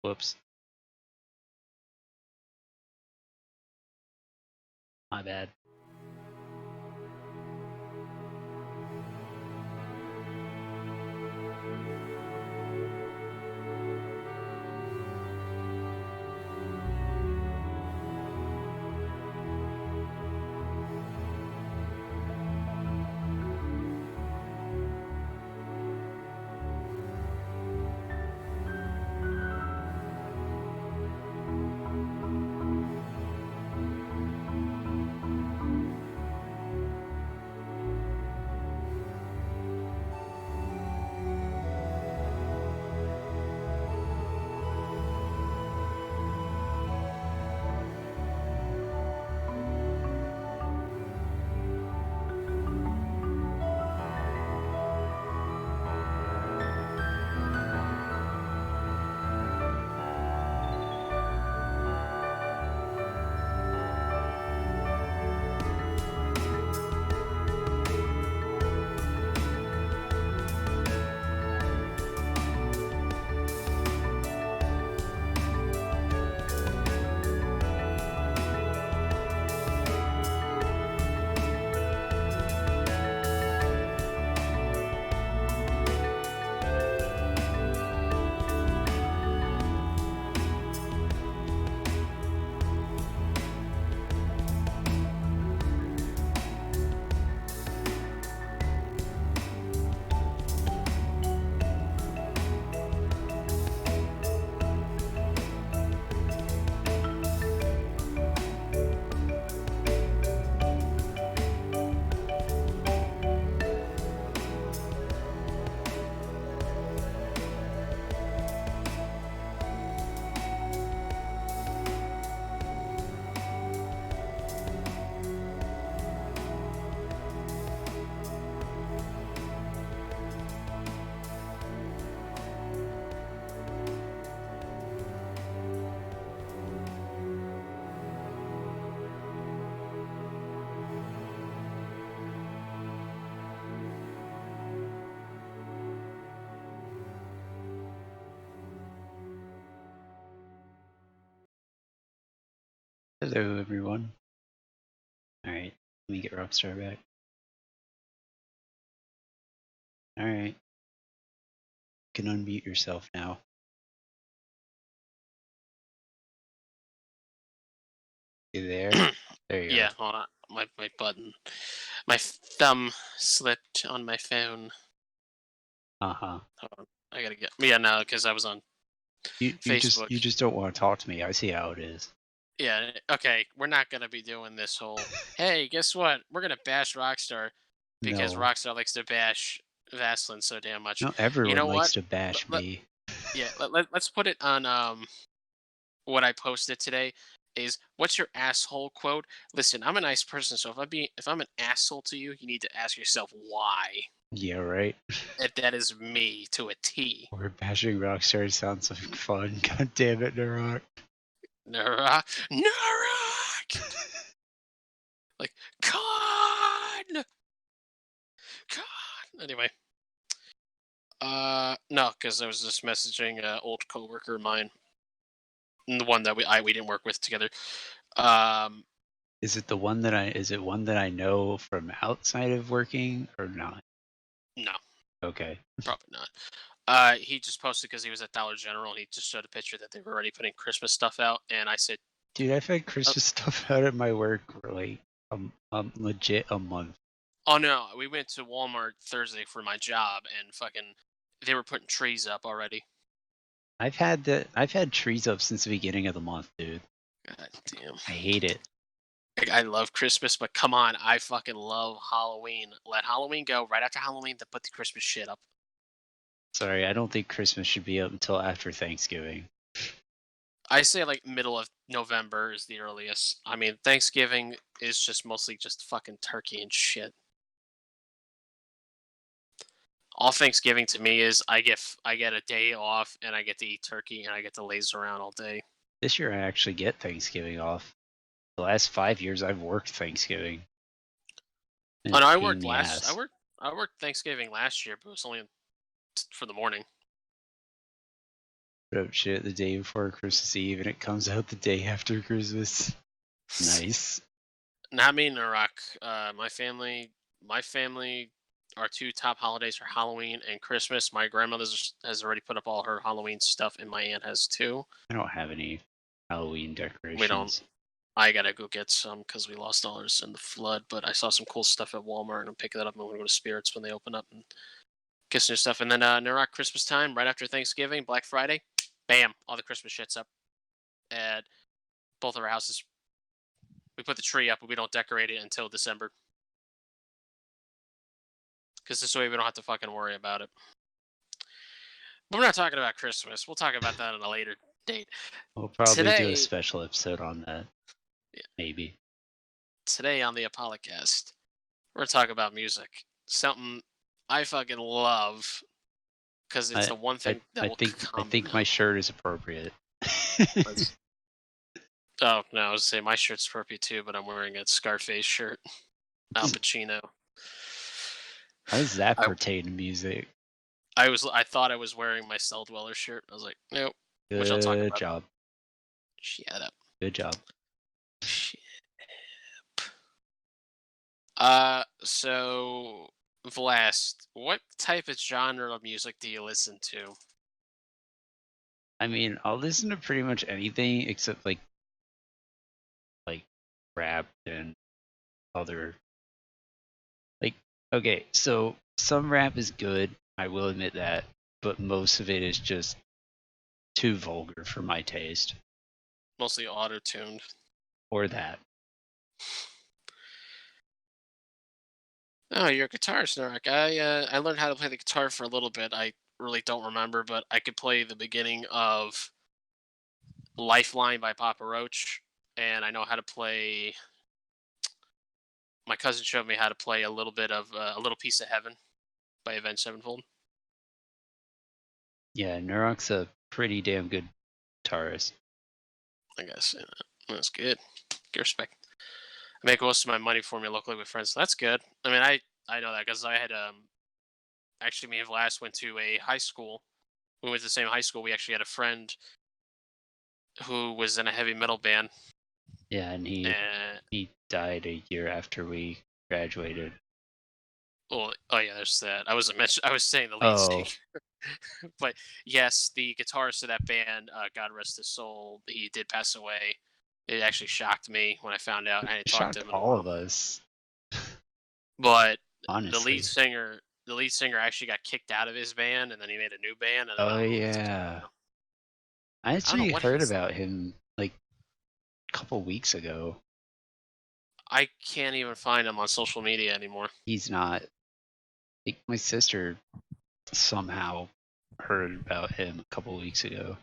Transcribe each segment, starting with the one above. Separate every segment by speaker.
Speaker 1: Whoops. My bad. Hello, everyone. Alright, let me get Rockstar back. Alright. You can unmute yourself now. You there? There you
Speaker 2: Yeah, hold on. My button. My thumb slipped on my phone.
Speaker 1: are. Uh-huh.
Speaker 2: Hold on. I gotta get. Yeah, no, because I was on
Speaker 1: You
Speaker 2: Facebook.
Speaker 1: just don't want to talk to me. I see how it is.
Speaker 2: Yeah, okay. We're not gonna be doing this whole. Hey, guess what? We're gonna bash Rockstar because
Speaker 1: No.
Speaker 2: Rockstar likes to bash Vaseline so damn much.
Speaker 1: No,
Speaker 2: You
Speaker 1: everyone
Speaker 2: know
Speaker 1: likes
Speaker 2: what?
Speaker 1: to bash me.
Speaker 2: Yeah, let's put it on what I posted today is what's your asshole quote? Listen, I'm a nice person, so if I'm an asshole to you, you need to ask yourself why.
Speaker 1: Yeah, right?
Speaker 2: That is me to a T.
Speaker 1: We're bashing Rockstar sounds like fun. God damn it, Narok.
Speaker 2: Narak, like con, con. Anyway, no, because I was just messaging an old coworker of mine, the one that we didn't work with together.
Speaker 1: Is it one that I know from outside of working or not?
Speaker 2: No,
Speaker 1: Okay.
Speaker 2: probably not. He just posted because he was at Dollar General and he just showed a picture that they were already putting Christmas stuff out, and I said,
Speaker 1: Dude, I've had Christmas stuff out at my work for like legit a month.
Speaker 2: "Oh no, we went to Walmart Thursday for my job, and fucking, they were putting trees up already."
Speaker 1: I've had trees up since the beginning of the month, dude.
Speaker 2: God damn.
Speaker 1: I hate it.
Speaker 2: Like, I love Christmas, but come on, I fucking love Halloween. Let Halloween go. Right after Halloween, to put the Christmas shit up.
Speaker 1: Sorry, I don't think Christmas should be up until after Thanksgiving.
Speaker 2: I say like middle of November is the earliest. I mean, Thanksgiving is just mostly just fucking turkey and shit. All Thanksgiving to me is I get a day off and I get to eat turkey and I get to laze around all day.
Speaker 1: This year I actually get Thanksgiving off. The last 5 years I've worked Thanksgiving. And
Speaker 2: Oh no,
Speaker 1: it's a
Speaker 2: I
Speaker 1: pain in
Speaker 2: worked
Speaker 1: the
Speaker 2: last.
Speaker 1: ass.
Speaker 2: I worked Thanksgiving last year, but it was only for the morning.
Speaker 1: put up shit the day before Christmas Eve, and it comes out the day after Christmas. Nice.
Speaker 2: Not me, Narok. My family, our two top holidays are Halloween and Christmas. My grandmother has already put up all her Halloween stuff, and my aunt has too.
Speaker 1: I don't have any Halloween
Speaker 2: We don't.
Speaker 1: decorations.
Speaker 2: I gotta go get some because we lost ours in the flood. But I saw some cool stuff at Walmart, and I'm picking that up. I'm gonna go to Spirits when they open up and get some new stuff. And then Narok Christmas time, right after Thanksgiving, Black Friday, bam, all the Christmas shit's up at both of our houses. We put the tree up, but we don't decorate it until December. Because this way we don't have to fucking worry about it. But we're not talking about Christmas. We'll talk about that on a later date.
Speaker 1: We'll probably do a
Speaker 2: Today,
Speaker 1: special episode on that.
Speaker 2: yeah,
Speaker 1: Maybe.
Speaker 2: today on the Apollicast, we're talking about music. Something I fucking love because it's
Speaker 1: I
Speaker 2: the one
Speaker 1: I
Speaker 2: thing that
Speaker 1: I
Speaker 2: will
Speaker 1: think I
Speaker 2: calm me
Speaker 1: think my
Speaker 2: down.
Speaker 1: shirt is appropriate.
Speaker 2: Oh no, I was saying my shirt's appropriate too, but I'm wearing a Scarface shirt. Al Pacino.
Speaker 1: How does that
Speaker 2: I
Speaker 1: pertain to music?
Speaker 2: I thought I was wearing my Cell Dweller shirt. I was like, nope. Which I'll talk
Speaker 1: Good
Speaker 2: about.
Speaker 1: job.
Speaker 2: Shut up.
Speaker 1: Good job.
Speaker 2: Shit. So Vlast, what type of genre of music do you listen to?
Speaker 1: I mean, I'll listen to pretty much anything except like rap and other like okay, so some rap is good, I will admit that, but most of it is just too vulgar for my taste.
Speaker 2: Mostly auto-tuned.
Speaker 1: Or that.
Speaker 2: Oh, you're a guitarist, Narek. I learned how to play the guitar for a little bit. I really don't remember, but I could play the beginning of Lifeline by Papa Roach, and I know how to play. My cousin showed me how to play a little bit of a little piece of Heaven by Avenged Sevenfold.
Speaker 1: Yeah, Nurok's a pretty damn good guitarist.
Speaker 2: I guess that's good. Good respect. I make most of my money for me locally with friends. So that's good. I mean, I know that because I had actually me and Vlast went to a high school. We went to the same high school. We actually had a friend who was in a heavy metal band.
Speaker 1: Yeah, and
Speaker 2: And
Speaker 1: he died a year after we graduated.
Speaker 2: well, oh yeah, there's that. I was saying the lead singer,
Speaker 1: Oh,
Speaker 2: but yes, the guitarist of that band, God rest his soul, he did pass away. It actually shocked me when I found out. I hadn't talked to
Speaker 1: shocked
Speaker 2: him in a
Speaker 1: all
Speaker 2: while.
Speaker 1: of us,
Speaker 2: But the lead
Speaker 1: honestly.
Speaker 2: singer, the lead singer actually got kicked out of his band, and then he made a new band, and then I
Speaker 1: Oh
Speaker 2: don't know what he's doing
Speaker 1: yeah.
Speaker 2: now.
Speaker 1: I
Speaker 2: I don't know
Speaker 1: actually
Speaker 2: what
Speaker 1: heard
Speaker 2: he's.
Speaker 1: about him like a couple weeks ago.
Speaker 2: I can't even find him on social media anymore.
Speaker 1: He's not like my sister somehow heard about him a couple weeks ago.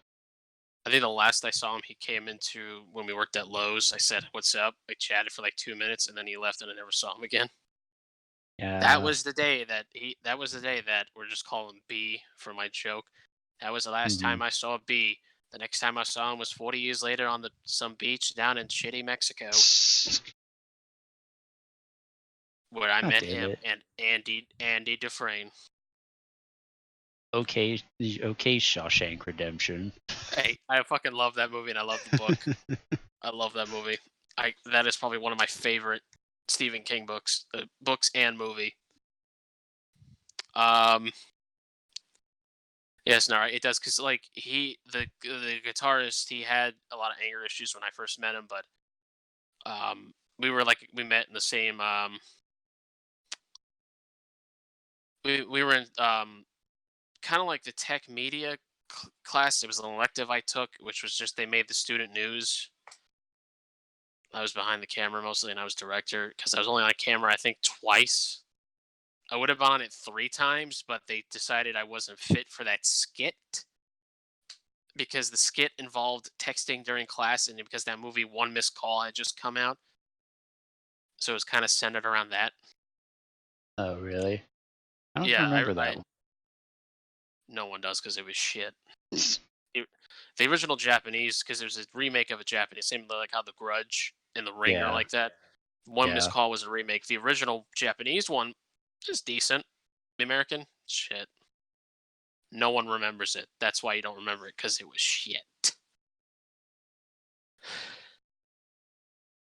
Speaker 2: I think the last I saw him, he came into when we worked at Lowe's. I said, "What's up?" I chatted for like 2 minutes, and then he left, and I never saw him again. That
Speaker 1: Yeah.
Speaker 2: was the day that he. That was the day that we're just calling B for my joke. That was the last
Speaker 1: Hmm.
Speaker 2: time I saw B. The next time I saw him was 40 years later on some beach down in shitty Mexico, where I
Speaker 1: God
Speaker 2: met
Speaker 1: damn
Speaker 2: him
Speaker 1: it.
Speaker 2: and Andy Dufresne.
Speaker 1: Okay, okay, Shawshank Redemption.
Speaker 2: Hey, I fucking love that movie, and I love the book. I love that movie. I That is probably one of my favorite Stephen King books, books and movie. Um, yes, no, right, it does because like the guitarist, he had a lot of anger issues when I first met him, but we met in the same we were in kind of like the tech media class. It was an elective I took, which was just they made the student news. I was behind the camera mostly, and I was director because I was only on camera I think twice. I would have on it 3 times, but they decided I wasn't fit for that skit because the skit involved texting during class, and because that movie One Missed Call had just come out, so it was kind of centered around that.
Speaker 1: Oh, really? I don't
Speaker 2: Yeah,
Speaker 1: remember
Speaker 2: I
Speaker 1: that one.
Speaker 2: no one does because it was shit. It, the original Japanese, because there's a remake of a Japanese, same like how The Grudge and The Ring are
Speaker 1: Yeah,
Speaker 2: like that. One Missed
Speaker 1: yeah.
Speaker 2: Call was a remake. The original Japanese one is decent. The American shit, No one remembers it. That's why you don't remember it, because it was shit.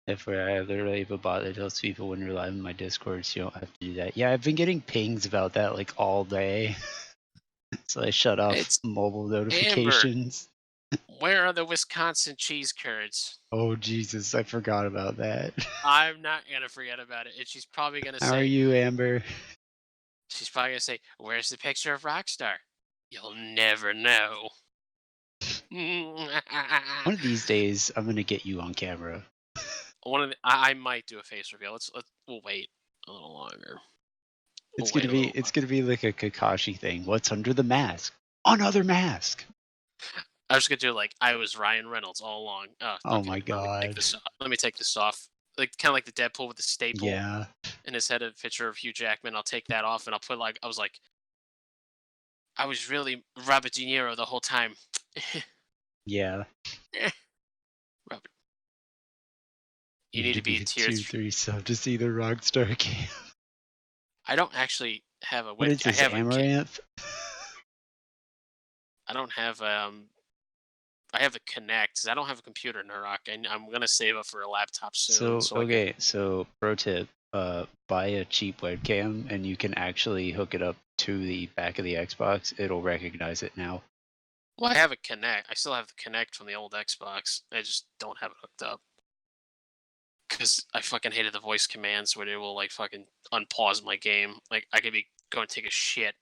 Speaker 1: If I literally have a bot that tells people when you're live in my Discord, so you don't have to do that. Yeah, I've been getting pings about that like all day. So I shut off
Speaker 2: It's
Speaker 1: mobile
Speaker 2: Amber.
Speaker 1: notifications.
Speaker 2: Where are the Wisconsin cheese curds?
Speaker 1: Oh Jesus, I forgot about that.
Speaker 2: I'm not gonna forget about it. And
Speaker 1: How are you, Amber?
Speaker 2: she's probably gonna say, "Where's the picture of Rockstar?" You'll never know.
Speaker 1: One of these days, I'm gonna get you on camera.
Speaker 2: I might do a face reveal. We'll wait a little longer. We'll
Speaker 1: It's
Speaker 2: wait
Speaker 1: gonna
Speaker 2: a
Speaker 1: be
Speaker 2: little
Speaker 1: it's
Speaker 2: longer.
Speaker 1: gonna be like a Kakashi thing. What's under the mask? Another mask.
Speaker 2: I was gonna do like I was Ryan Reynolds all along.
Speaker 1: Oh
Speaker 2: Okay.
Speaker 1: my
Speaker 2: Let me take
Speaker 1: god.
Speaker 2: this off. Let me take this off. Like kind of like the Deadpool with the staple
Speaker 1: Yeah.
Speaker 2: in his head, a picture of Hugh Jackman. I'll take that off and I'll put like I was really Robert De Niro the whole time.
Speaker 1: Yeah.
Speaker 2: Robert, you
Speaker 1: You
Speaker 2: need
Speaker 1: need
Speaker 2: to
Speaker 1: to
Speaker 2: be
Speaker 1: be
Speaker 2: in
Speaker 1: a
Speaker 2: tears.
Speaker 1: 2-3 sub to see the Rockstar game.
Speaker 2: I don't actually have a
Speaker 1: What is
Speaker 2: webcam. I
Speaker 1: this,
Speaker 2: have a.
Speaker 1: Amaranth?
Speaker 2: I don't have I have a Connect. 'Cause I don't have a computer, Narok. I'm gonna save up for a laptop soon,
Speaker 1: So
Speaker 2: so I can.
Speaker 1: okay, so pro tip, buy a cheap webcam and you can actually hook it up to the back of the Xbox. It'll recognize it now.
Speaker 2: Well, I have a Connect. I still have the Connect from the old Xbox. I just don't have it hooked up because I fucking hated the voice commands where they will like fucking unpause my game. Like I could be going to take a shit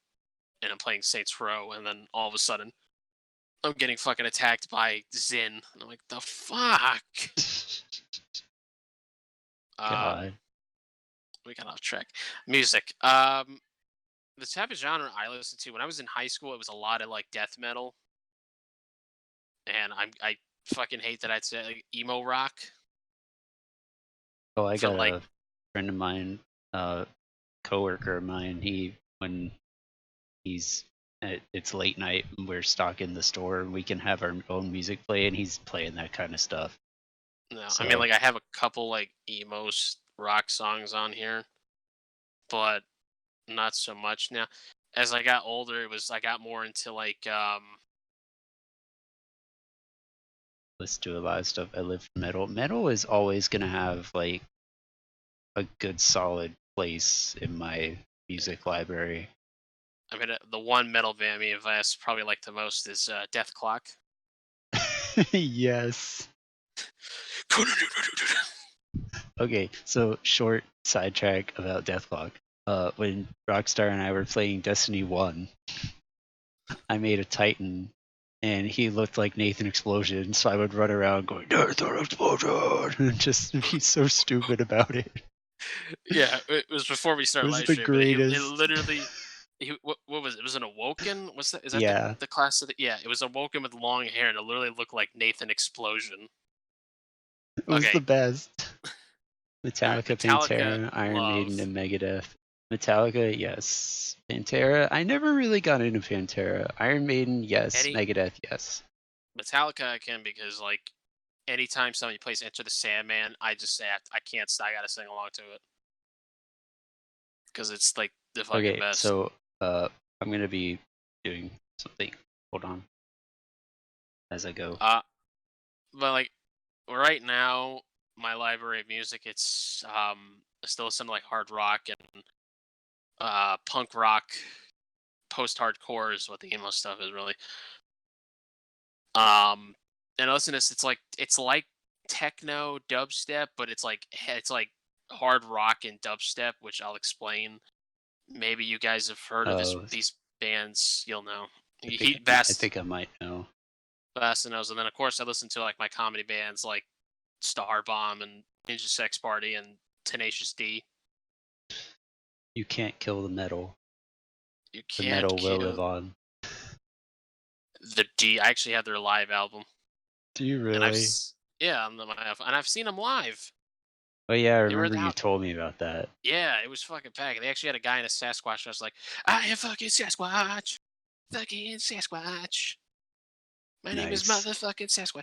Speaker 2: and I'm playing Saints Row, and then all of a sudden I'm getting fucking attacked by Zin, and I'm like, the fuck. Um,
Speaker 1: God.
Speaker 2: we got off track. Music. The type of genre I listened to when I was in high school, it was a lot of like death metal, and I fucking hate that I'd say like emo rock
Speaker 1: Oh, I
Speaker 2: for
Speaker 1: got
Speaker 2: like
Speaker 1: a friend of mine, coworker of mine. When he's it's late night and we're stock in the store and we can have our own music play and he's playing that kind of stuff.
Speaker 2: no, I mean
Speaker 1: So
Speaker 2: like I have a couple like rock songs on here, but not so much now. As I got older, I got more into like
Speaker 1: let's do a lot of stuff. I live for metal. Metal is always gonna have like a good solid place in my music library.
Speaker 2: I mean the one metal band me and Vest probably like the most is Death Clock.
Speaker 1: Yes. Okay, so short sidetrack about Deathlock. When Rockstar and I were playing Destiny 1, I made a Titan and he looked like Nathan Explosion, so I would run around going, Nathan Explosion! And just be so stupid about it.
Speaker 2: Yeah, it was before we
Speaker 1: It
Speaker 2: started
Speaker 1: was
Speaker 2: live
Speaker 1: the
Speaker 2: stream, but it
Speaker 1: greatest.
Speaker 2: literally what was it? It was an Awoken? What's that? Is that
Speaker 1: Yeah,
Speaker 2: the class of the yeah, it was Awoken with long hair and it literally looked like Nathan Explosion.
Speaker 1: it was the
Speaker 2: Okay.
Speaker 1: best.
Speaker 2: All right,
Speaker 1: Metallica,
Speaker 2: Metallica
Speaker 1: Pantera, Iron Maiden,
Speaker 2: love.
Speaker 1: and Megadeth. Metallica, yes. Pantera, I never really got into Pantera. Iron Maiden, yes.
Speaker 2: Eddie
Speaker 1: Megadeth, yes.
Speaker 2: Metallica I can because like anytime somebody plays Enter the Sandman, I just say I can't I gotta sing along to it. Because it's like the fucking
Speaker 1: Okay,
Speaker 2: best.
Speaker 1: so I'm gonna be doing something. Hold on, as I go.
Speaker 2: But like right now, my library of music, it's I still listen to like hard rock and punk rock, post hardcore is what the emo stuff is really. Um, and listen to this, it's like techno dubstep, but it's like hard rock and dubstep, which I'll explain. Maybe you guys have heard of
Speaker 1: Oh,
Speaker 2: these bands, you'll know.
Speaker 1: I think
Speaker 2: He
Speaker 1: I
Speaker 2: Vast
Speaker 1: think I might know.
Speaker 2: Vast knows, and then of course I listen to like my comedy bands like Star Bomb and Ninja Sex Party and Tenacious D.
Speaker 1: You can't kill the metal.
Speaker 2: You
Speaker 1: The
Speaker 2: can't
Speaker 1: metal will live
Speaker 2: kill
Speaker 1: on.
Speaker 2: the D. I actually have their live album,
Speaker 1: Do you
Speaker 2: and
Speaker 1: really?
Speaker 2: yeah, and I've seen them live.
Speaker 1: Oh yeah, I
Speaker 2: They were
Speaker 1: remember you
Speaker 2: out.
Speaker 1: told me about that.
Speaker 2: Yeah, it was fucking packed. They actually had a guy in a Sasquatch. I was like, I am fucking Sasquatch, fucking Sasquatch. My name is
Speaker 1: Nice.
Speaker 2: motherfucking Sasquatch.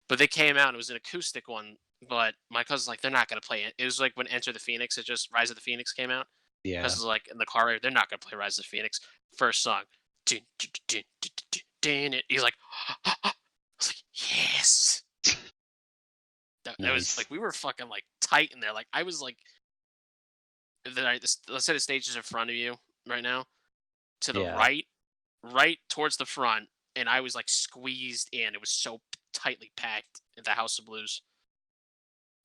Speaker 2: But they came out. And it was an acoustic one. But my cousin's like, they're not gonna play it. It was like when Enter the Phoenix. It just Rise of the Phoenix came out.
Speaker 1: Yeah.
Speaker 2: Cousin's like in the car. They're not gonna play Rise of the Phoenix. First song. He's like, I was like, yes. That was
Speaker 1: Nice.
Speaker 2: like we were fucking like tight in there. Like I was like, let's say the stage is in front of you right now, to the
Speaker 1: Yeah.
Speaker 2: right towards the front, and I was like squeezed in. It was so tightly packed at the House of Blues,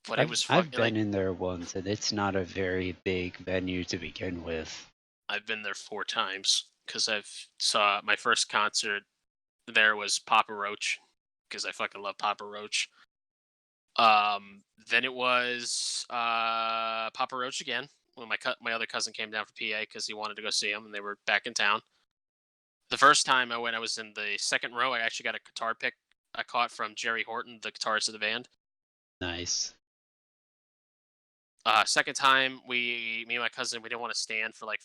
Speaker 2: but it was
Speaker 1: I've
Speaker 2: fucking
Speaker 1: been
Speaker 2: like
Speaker 1: in there once, and it's not a very big venue to begin with.
Speaker 2: I've been there 4 times because I've saw my first concert there was Papa Roach because I fucking love Papa Roach. Then it was Papa Roach again when my other cousin came down from PA because he wanted to go see him and they were back in town. The first time I went, I was in the second row. I actually got a guitar pick I caught from Jerry Horton, the guitarist of the band.
Speaker 1: Nice.
Speaker 2: Second time, me and my cousin, we didn't want to stand for like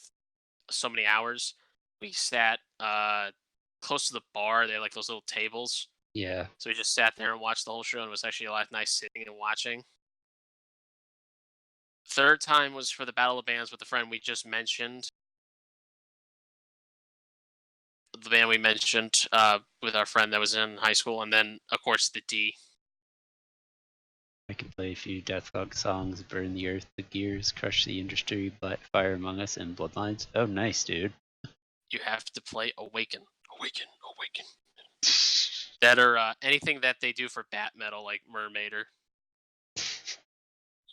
Speaker 2: so many hours. We sat close to the bar. They had like those little tables.
Speaker 1: Yeah.
Speaker 2: So we just sat there and watched the whole show, and it was actually a lot nice sitting and watching. Third time was for the Battle of Bands with the friend we just mentioned. The band we mentioned with our friend that was in high school, and then of course the D.
Speaker 1: I can play a few Deathlock songs, Burn the Earth, The Gears, Crush the Industry, but Fire Among Us, and Bloodlines. Oh, nice, dude.
Speaker 2: You have to play Awaken, Awaken, Awaken. That are anything that they do for Bat Metal, like Mermaider.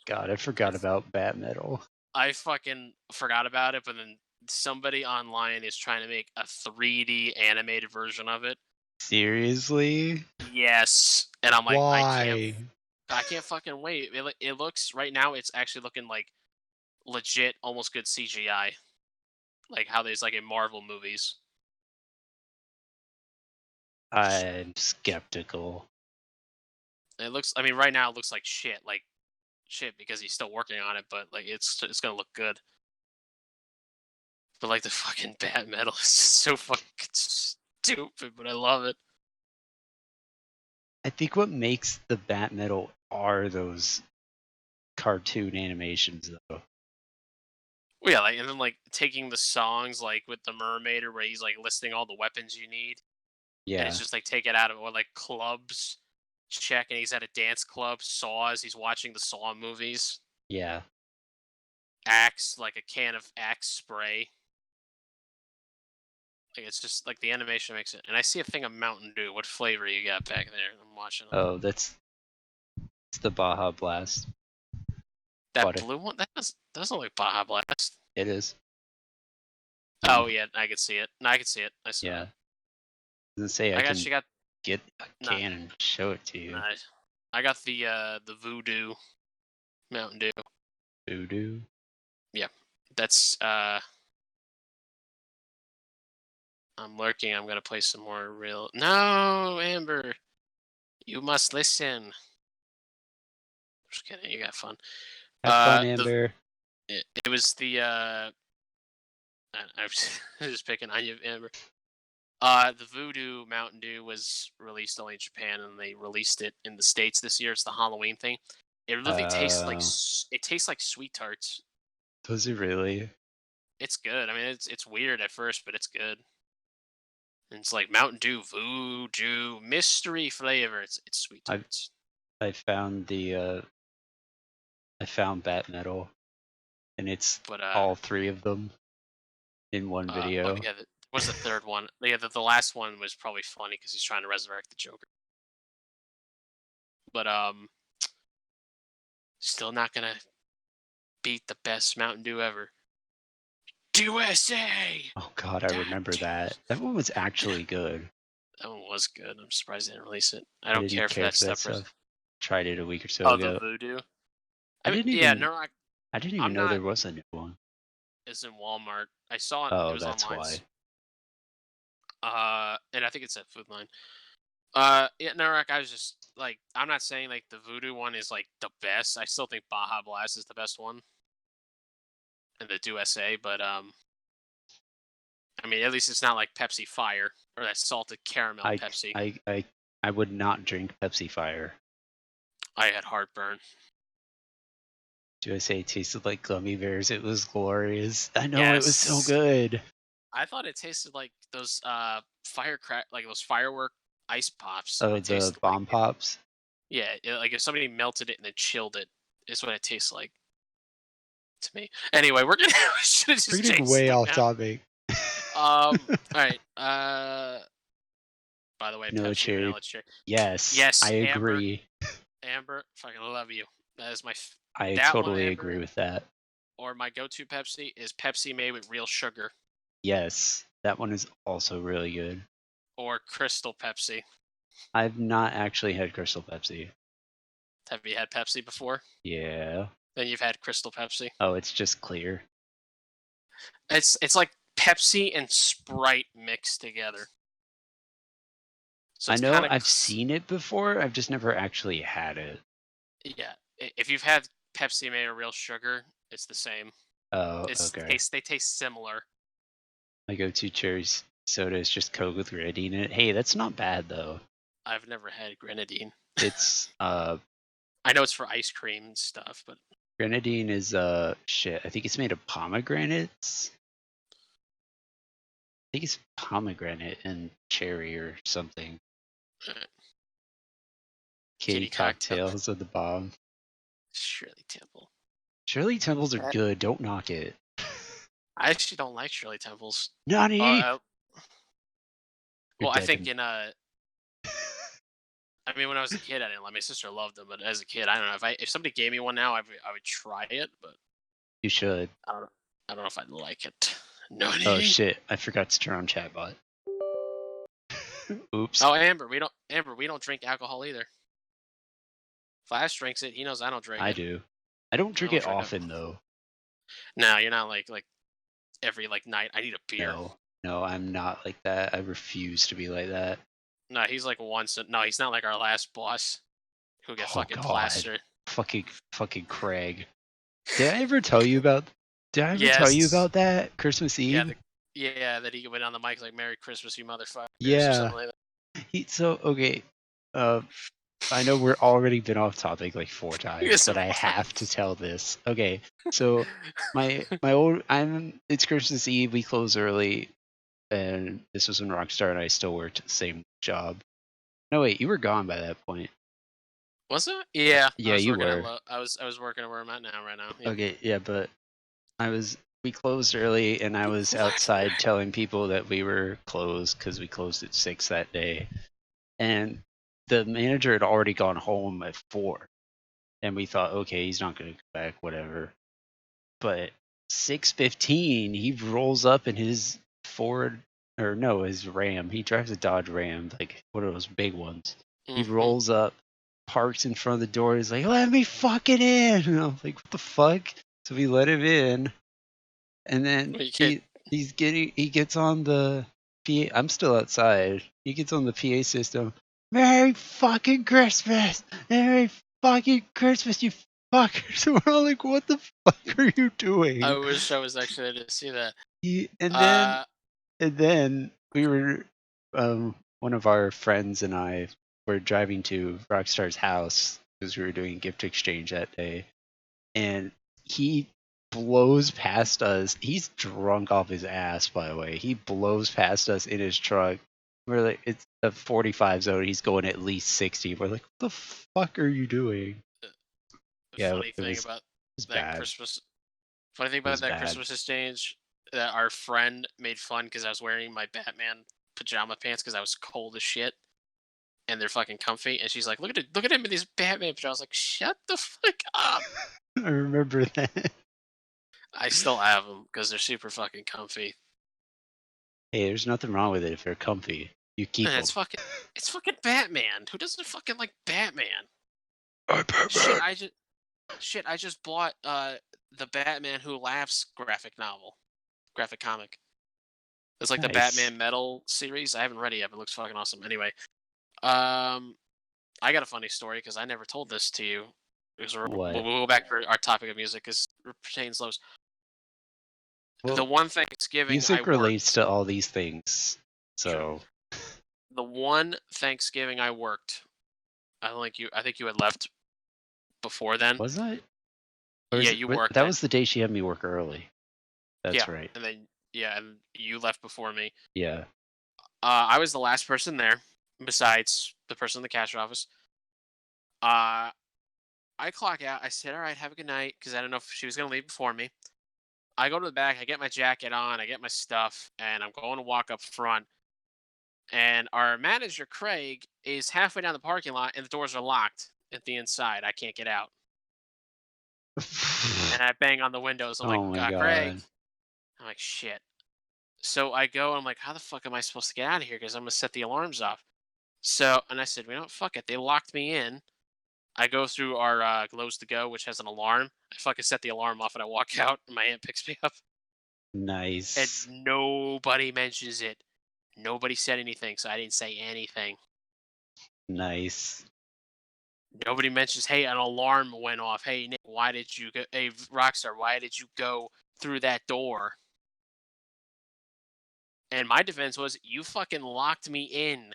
Speaker 1: God, I forgot about Bat Metal.
Speaker 2: I fucking forgot about it, but then somebody online is trying to make a 3D animated version of it.
Speaker 1: Seriously?
Speaker 2: Yes, and I'm like,
Speaker 1: Why?
Speaker 2: I can't fucking wait. It looks right now. It's actually looking like legit, almost good CGI, like how there's like in Marvel movies.
Speaker 1: I'm skeptical.
Speaker 2: It looks. I mean, right now it looks like shit because he's still working on it, but like it's gonna look good. But like the fucking Bat Metal is just so fucking stupid, but I love it.
Speaker 1: I think what makes the Bat Metal are those cartoon animations, though.
Speaker 2: Well, yeah, like and then like taking the songs like with the Mermaider where he's like listing all the weapons you need, and it's
Speaker 1: Yeah,
Speaker 2: just like take it out of or like clubs check, and he's at a dance club. Saws, he's watching the Saw movies.
Speaker 1: yeah.
Speaker 2: Axe, like a can of Axe spray. Like it's just like the animation makes it. And I see a thing of Mountain Dew. What flavor you got back there? I'm watching them.
Speaker 1: Oh, it's the Baja Blast.
Speaker 2: That
Speaker 1: But
Speaker 2: blue one that doesn't look like Baja Blast.
Speaker 1: it is.
Speaker 2: Oh yeah, I can see it. No, I can see it. I saw
Speaker 1: Yeah.
Speaker 2: it.
Speaker 1: Doesn't say I
Speaker 2: I
Speaker 1: can
Speaker 2: actually got
Speaker 1: get a
Speaker 2: no,
Speaker 1: can and show it to
Speaker 2: no,
Speaker 1: you.
Speaker 2: I got the Voodoo Mountain Dew.
Speaker 1: Voodoo.
Speaker 2: Yeah, that's I'm lurking. I'm gonna play some more real. No, Amber, you must listen. Just kidding. You got fun.
Speaker 1: Have fun,
Speaker 2: The
Speaker 1: Amber.
Speaker 2: it was the I was just picking on you, Amber. The Voodoo Mountain Dew was released only in Japan, and they released it in the States this year. It's the Halloween thing. It really tastes like
Speaker 1: Uh,
Speaker 2: it tastes like sweet tarts.
Speaker 1: does it really?
Speaker 2: It's good. I mean, it's weird at first, but it's good. And it's like Mountain Dew Voodoo mystery flavor. It's sweet
Speaker 1: I
Speaker 2: tarts.
Speaker 1: I found I found Bat Metal, and it's
Speaker 2: But
Speaker 1: all three of them in one
Speaker 2: oh
Speaker 1: video.
Speaker 2: yeah, what's the third one? Yeah, the last one was probably funny because he's trying to resurrect the Joker. But still not gonna beat the best Mountain Dew ever. USA.
Speaker 1: Oh God, I remember that. That one was actually good.
Speaker 2: That one was good. I'm surprised they didn't release it. I
Speaker 1: I
Speaker 2: don't
Speaker 1: didn't
Speaker 2: care for
Speaker 1: care
Speaker 2: that
Speaker 1: for that
Speaker 2: stuff.
Speaker 1: stuff. Tried it a week or so
Speaker 2: Oh, the
Speaker 1: ago.
Speaker 2: Voodoo.
Speaker 1: I
Speaker 2: I mean,
Speaker 1: didn't
Speaker 2: yeah,
Speaker 1: even
Speaker 2: no,
Speaker 1: I didn't even
Speaker 2: I'm
Speaker 1: know
Speaker 2: not.
Speaker 1: there was a new one.
Speaker 2: It's in Walmart. I saw it. It
Speaker 1: Oh,
Speaker 2: was
Speaker 1: that's
Speaker 2: online.
Speaker 1: why.
Speaker 2: And I think it's at Food Line. Yeah, no, I was just like, I'm not saying like the Voodoo one is like the best. I still think Baja Blast is the best one, and the Do SA. But I mean, at least it's not like Pepsi Fire or that salted caramel
Speaker 1: I
Speaker 2: Pepsi.
Speaker 1: I I I would not drink Pepsi Fire.
Speaker 2: I had heartburn.
Speaker 1: Do I say it tasted like gummy bears? It was glorious. I know it was so
Speaker 2: Yes,
Speaker 1: good.
Speaker 2: I thought it tasted like those like those firework ice pops.
Speaker 1: Oh,
Speaker 2: It
Speaker 1: the
Speaker 2: tasted like
Speaker 1: bomb pops.
Speaker 2: like if somebody melted it and then chilled it. Is what it tastes like to me. Anyway, we're gonna we should have
Speaker 1: We're
Speaker 2: just
Speaker 1: getting
Speaker 2: changed
Speaker 1: way
Speaker 2: subject
Speaker 1: off
Speaker 2: now.
Speaker 1: topic.
Speaker 2: All right. By the way,
Speaker 1: Vanilla
Speaker 2: Pepsi
Speaker 1: cherry.
Speaker 2: vanilla cherry.
Speaker 1: Yes, I
Speaker 2: Yes, Amber.
Speaker 1: agree.
Speaker 2: Amber, fucking love you. That is
Speaker 1: I
Speaker 2: that one,
Speaker 1: totally agree
Speaker 2: Amber.
Speaker 1: with that.
Speaker 2: Or my go-to Pepsi is Pepsi made with real sugar
Speaker 1: Yes, that one is also really good.
Speaker 2: or Crystal Pepsi.
Speaker 1: I've not actually had Crystal Pepsi.
Speaker 2: Have you had Pepsi before?
Speaker 1: Yeah.
Speaker 2: Then you've had Crystal Pepsi.
Speaker 1: Oh, it's just clear.
Speaker 2: It's like Pepsi and Sprite mixed together. So
Speaker 1: I
Speaker 2: it's
Speaker 1: know
Speaker 2: kind of
Speaker 1: I've seen it before. I've just never actually had it.
Speaker 2: yeah. If you've had Pepsi made with real sugar, it's the same.
Speaker 1: Oh,
Speaker 2: It's
Speaker 1: okay.
Speaker 2: taste they taste similar.
Speaker 1: My go-to cherry soda is just Coke with grenadine in it. Hey, that's not bad though.
Speaker 2: I've never had grenadine.
Speaker 1: It's
Speaker 2: I know it's for ice cream and stuff, but
Speaker 1: grenadine is shit. I think it's made of pomegranates. I think it's pomegranate and cherry or something.
Speaker 2: uh,
Speaker 1: Kitty
Speaker 2: kitty cocktail.
Speaker 1: cocktails are the bomb.
Speaker 2: Shirley Temple.
Speaker 1: Shirley Temples are
Speaker 2: That,
Speaker 1: good. Don't knock it.
Speaker 2: I actually don't like Shirley Temples.
Speaker 1: Nani?
Speaker 2: Uh,
Speaker 1: You're
Speaker 2: well, I
Speaker 1: dead to
Speaker 2: think
Speaker 1: me.
Speaker 2: in I mean, when I was a kid, I didn't like. My sister loved them, but as a kid, I don't know if somebody gave me one now, I would try it, but
Speaker 1: You should.
Speaker 2: I don't know. I don't know if I'd like it. No.
Speaker 1: Oh shit! I forgot to turn on chatbot. Oops.
Speaker 2: Oh, Amber, we don't drink alcohol either. Flash drinks it. He knows I don't drink
Speaker 1: I
Speaker 2: it.
Speaker 1: do. I don't
Speaker 2: I
Speaker 1: drink
Speaker 2: don't
Speaker 1: it
Speaker 2: drink alcohol.
Speaker 1: often though.
Speaker 2: No, you're not like every night. I need a beer.
Speaker 1: No, no, I'm not like that. I refuse to be like that.
Speaker 2: No, he's like once. No, he's not like our last boss who get
Speaker 1: Oh
Speaker 2: fucking
Speaker 1: God,
Speaker 2: plastered.
Speaker 1: fucking Craig. Did I ever tell you about? Did I ever tell you
Speaker 2: Yes.
Speaker 1: about that Christmas
Speaker 2: Yeah.
Speaker 1: Eve?
Speaker 2: Yeah. That he went on the mic like "Merry Christmas, you motherfuckers" or
Speaker 1: Yeah.
Speaker 2: something like
Speaker 1: So okay. Uh, I know we're already been off topic like 4 times,
Speaker 2: that.
Speaker 1: but I have to tell this. Okay, so my old it's Christmas Eve. We close early, and this was when Rockstar and I still worked at the same job. No, wait, you were gone by that point.
Speaker 2: Was it? Yeah, I
Speaker 1: Yeah,
Speaker 2: was
Speaker 1: you
Speaker 2: working at
Speaker 1: were.
Speaker 2: I was working at where I'm at now right now. Yep.
Speaker 1: Okay, yeah, but we closed early, and I was
Speaker 2: What?
Speaker 1: outside telling people that we were closed because we closed at 6 that day, and the manager had already gone home at 4. And we thought, okay, he's not going to come back, whatever. But 6:15, he rolls up in his Ford, or no, his Ram. He drives a Dodge Ram, like one of those big ones. He
Speaker 2: Mm-hmm.
Speaker 1: rolls up, parks in front of the door. He's like, "Let me fucking in!" And I'm like, "What the fuck?" So we let him in, and then
Speaker 2: Well, you can't.
Speaker 1: he gets on the PA. I'm still outside. He gets on the PA system. Merry fucking Christmas! Merry fucking Christmas, you fuckers! We're all like, what the fuck are you
Speaker 2: I
Speaker 1: doing?
Speaker 2: wish I was actually there to see that.
Speaker 1: He,
Speaker 2: Uh,
Speaker 1: and then we were one of our friends and I were driving to Rockstar's house because we were doing gift exchange that day, and he blows past us. He's drunk off his ass, by the way. He blows past us in his truck. We're like, it's a 45 zone. He's going at least 60. We're like, what the fuck are you doing?
Speaker 2: the
Speaker 1: Yeah,
Speaker 2: funny thing about
Speaker 1: it was
Speaker 2: that
Speaker 1: bad.
Speaker 2: Christmas, funny thing
Speaker 1: It
Speaker 2: about
Speaker 1: was
Speaker 2: that
Speaker 1: bad.
Speaker 2: Christmas exchange, that our friend made fun because I was wearing my Batman pajama pants because I was cold as shit, and they're fucking comfy. And she's like, look at him in these Batman pajamas." I was like, "Shut the fuck up."
Speaker 1: I remember that.
Speaker 2: I still have them because they're super fucking comfy.
Speaker 1: Hey, there's nothing wrong with it if they're comfy. You keep
Speaker 2: And
Speaker 1: them.
Speaker 2: it's fucking Batman. Who doesn't fucking like Batman?
Speaker 1: I'm
Speaker 2: Shit,
Speaker 1: Batman.
Speaker 2: I just bought the Batman Who Laughs graphic comic. It's like the
Speaker 1: Nice.
Speaker 2: Batman Metal series. I haven't read it yet, but it looks fucking awesome. Anyway, um, I got a funny story because I never told this to you. Because we'll
Speaker 1: What?
Speaker 2: go back for our topic of music because it pertains those. The
Speaker 1: Well,
Speaker 2: one Thanksgiving I
Speaker 1: music relates
Speaker 2: worked.
Speaker 1: to all these things.
Speaker 2: True.
Speaker 1: So,
Speaker 2: The one Thanksgiving I worked. I think you had left before then.
Speaker 1: was that? Or
Speaker 2: Yeah,
Speaker 1: is it,
Speaker 2: you worked
Speaker 1: that
Speaker 2: that.
Speaker 1: was the day she had me work early. That's
Speaker 2: Yeah,
Speaker 1: right.
Speaker 2: and then Yeah, and you left before me.
Speaker 1: Yeah.
Speaker 2: I was the last person there, besides the person in the cash office. Uh, I clock out. I said, "All right, have a good night," because I don't know if she was gonna leave before me. I go to the back. I get my jacket on. I get my stuff, and I'm going to walk up front. And our manager Craig is halfway down the parking lot, and the doors are locked at the inside. I can't get out, and I bang on the windows. I'm like,
Speaker 1: Oh my
Speaker 2: Craig.
Speaker 1: god.
Speaker 2: I'm like, shit. So I go. And I'm like, how the fuck am I supposed to get out of here? Because I'm gonna set the alarms off. So, and I said, you know what, fuck it. They locked me in. I go through our glows to go, which has an alarm. I fucking set the alarm off, and I walk out, and my aunt picks me up, and
Speaker 1: Nice.
Speaker 2: nobody mentions it. Nobody said anything, so I didn't say anything.
Speaker 1: Nice.
Speaker 2: Nobody mentions, hey, an alarm went off. Hey, Nick, why did you go? Hey, Rockstar, why did you go through that door? And my defense was, you fucking locked me in.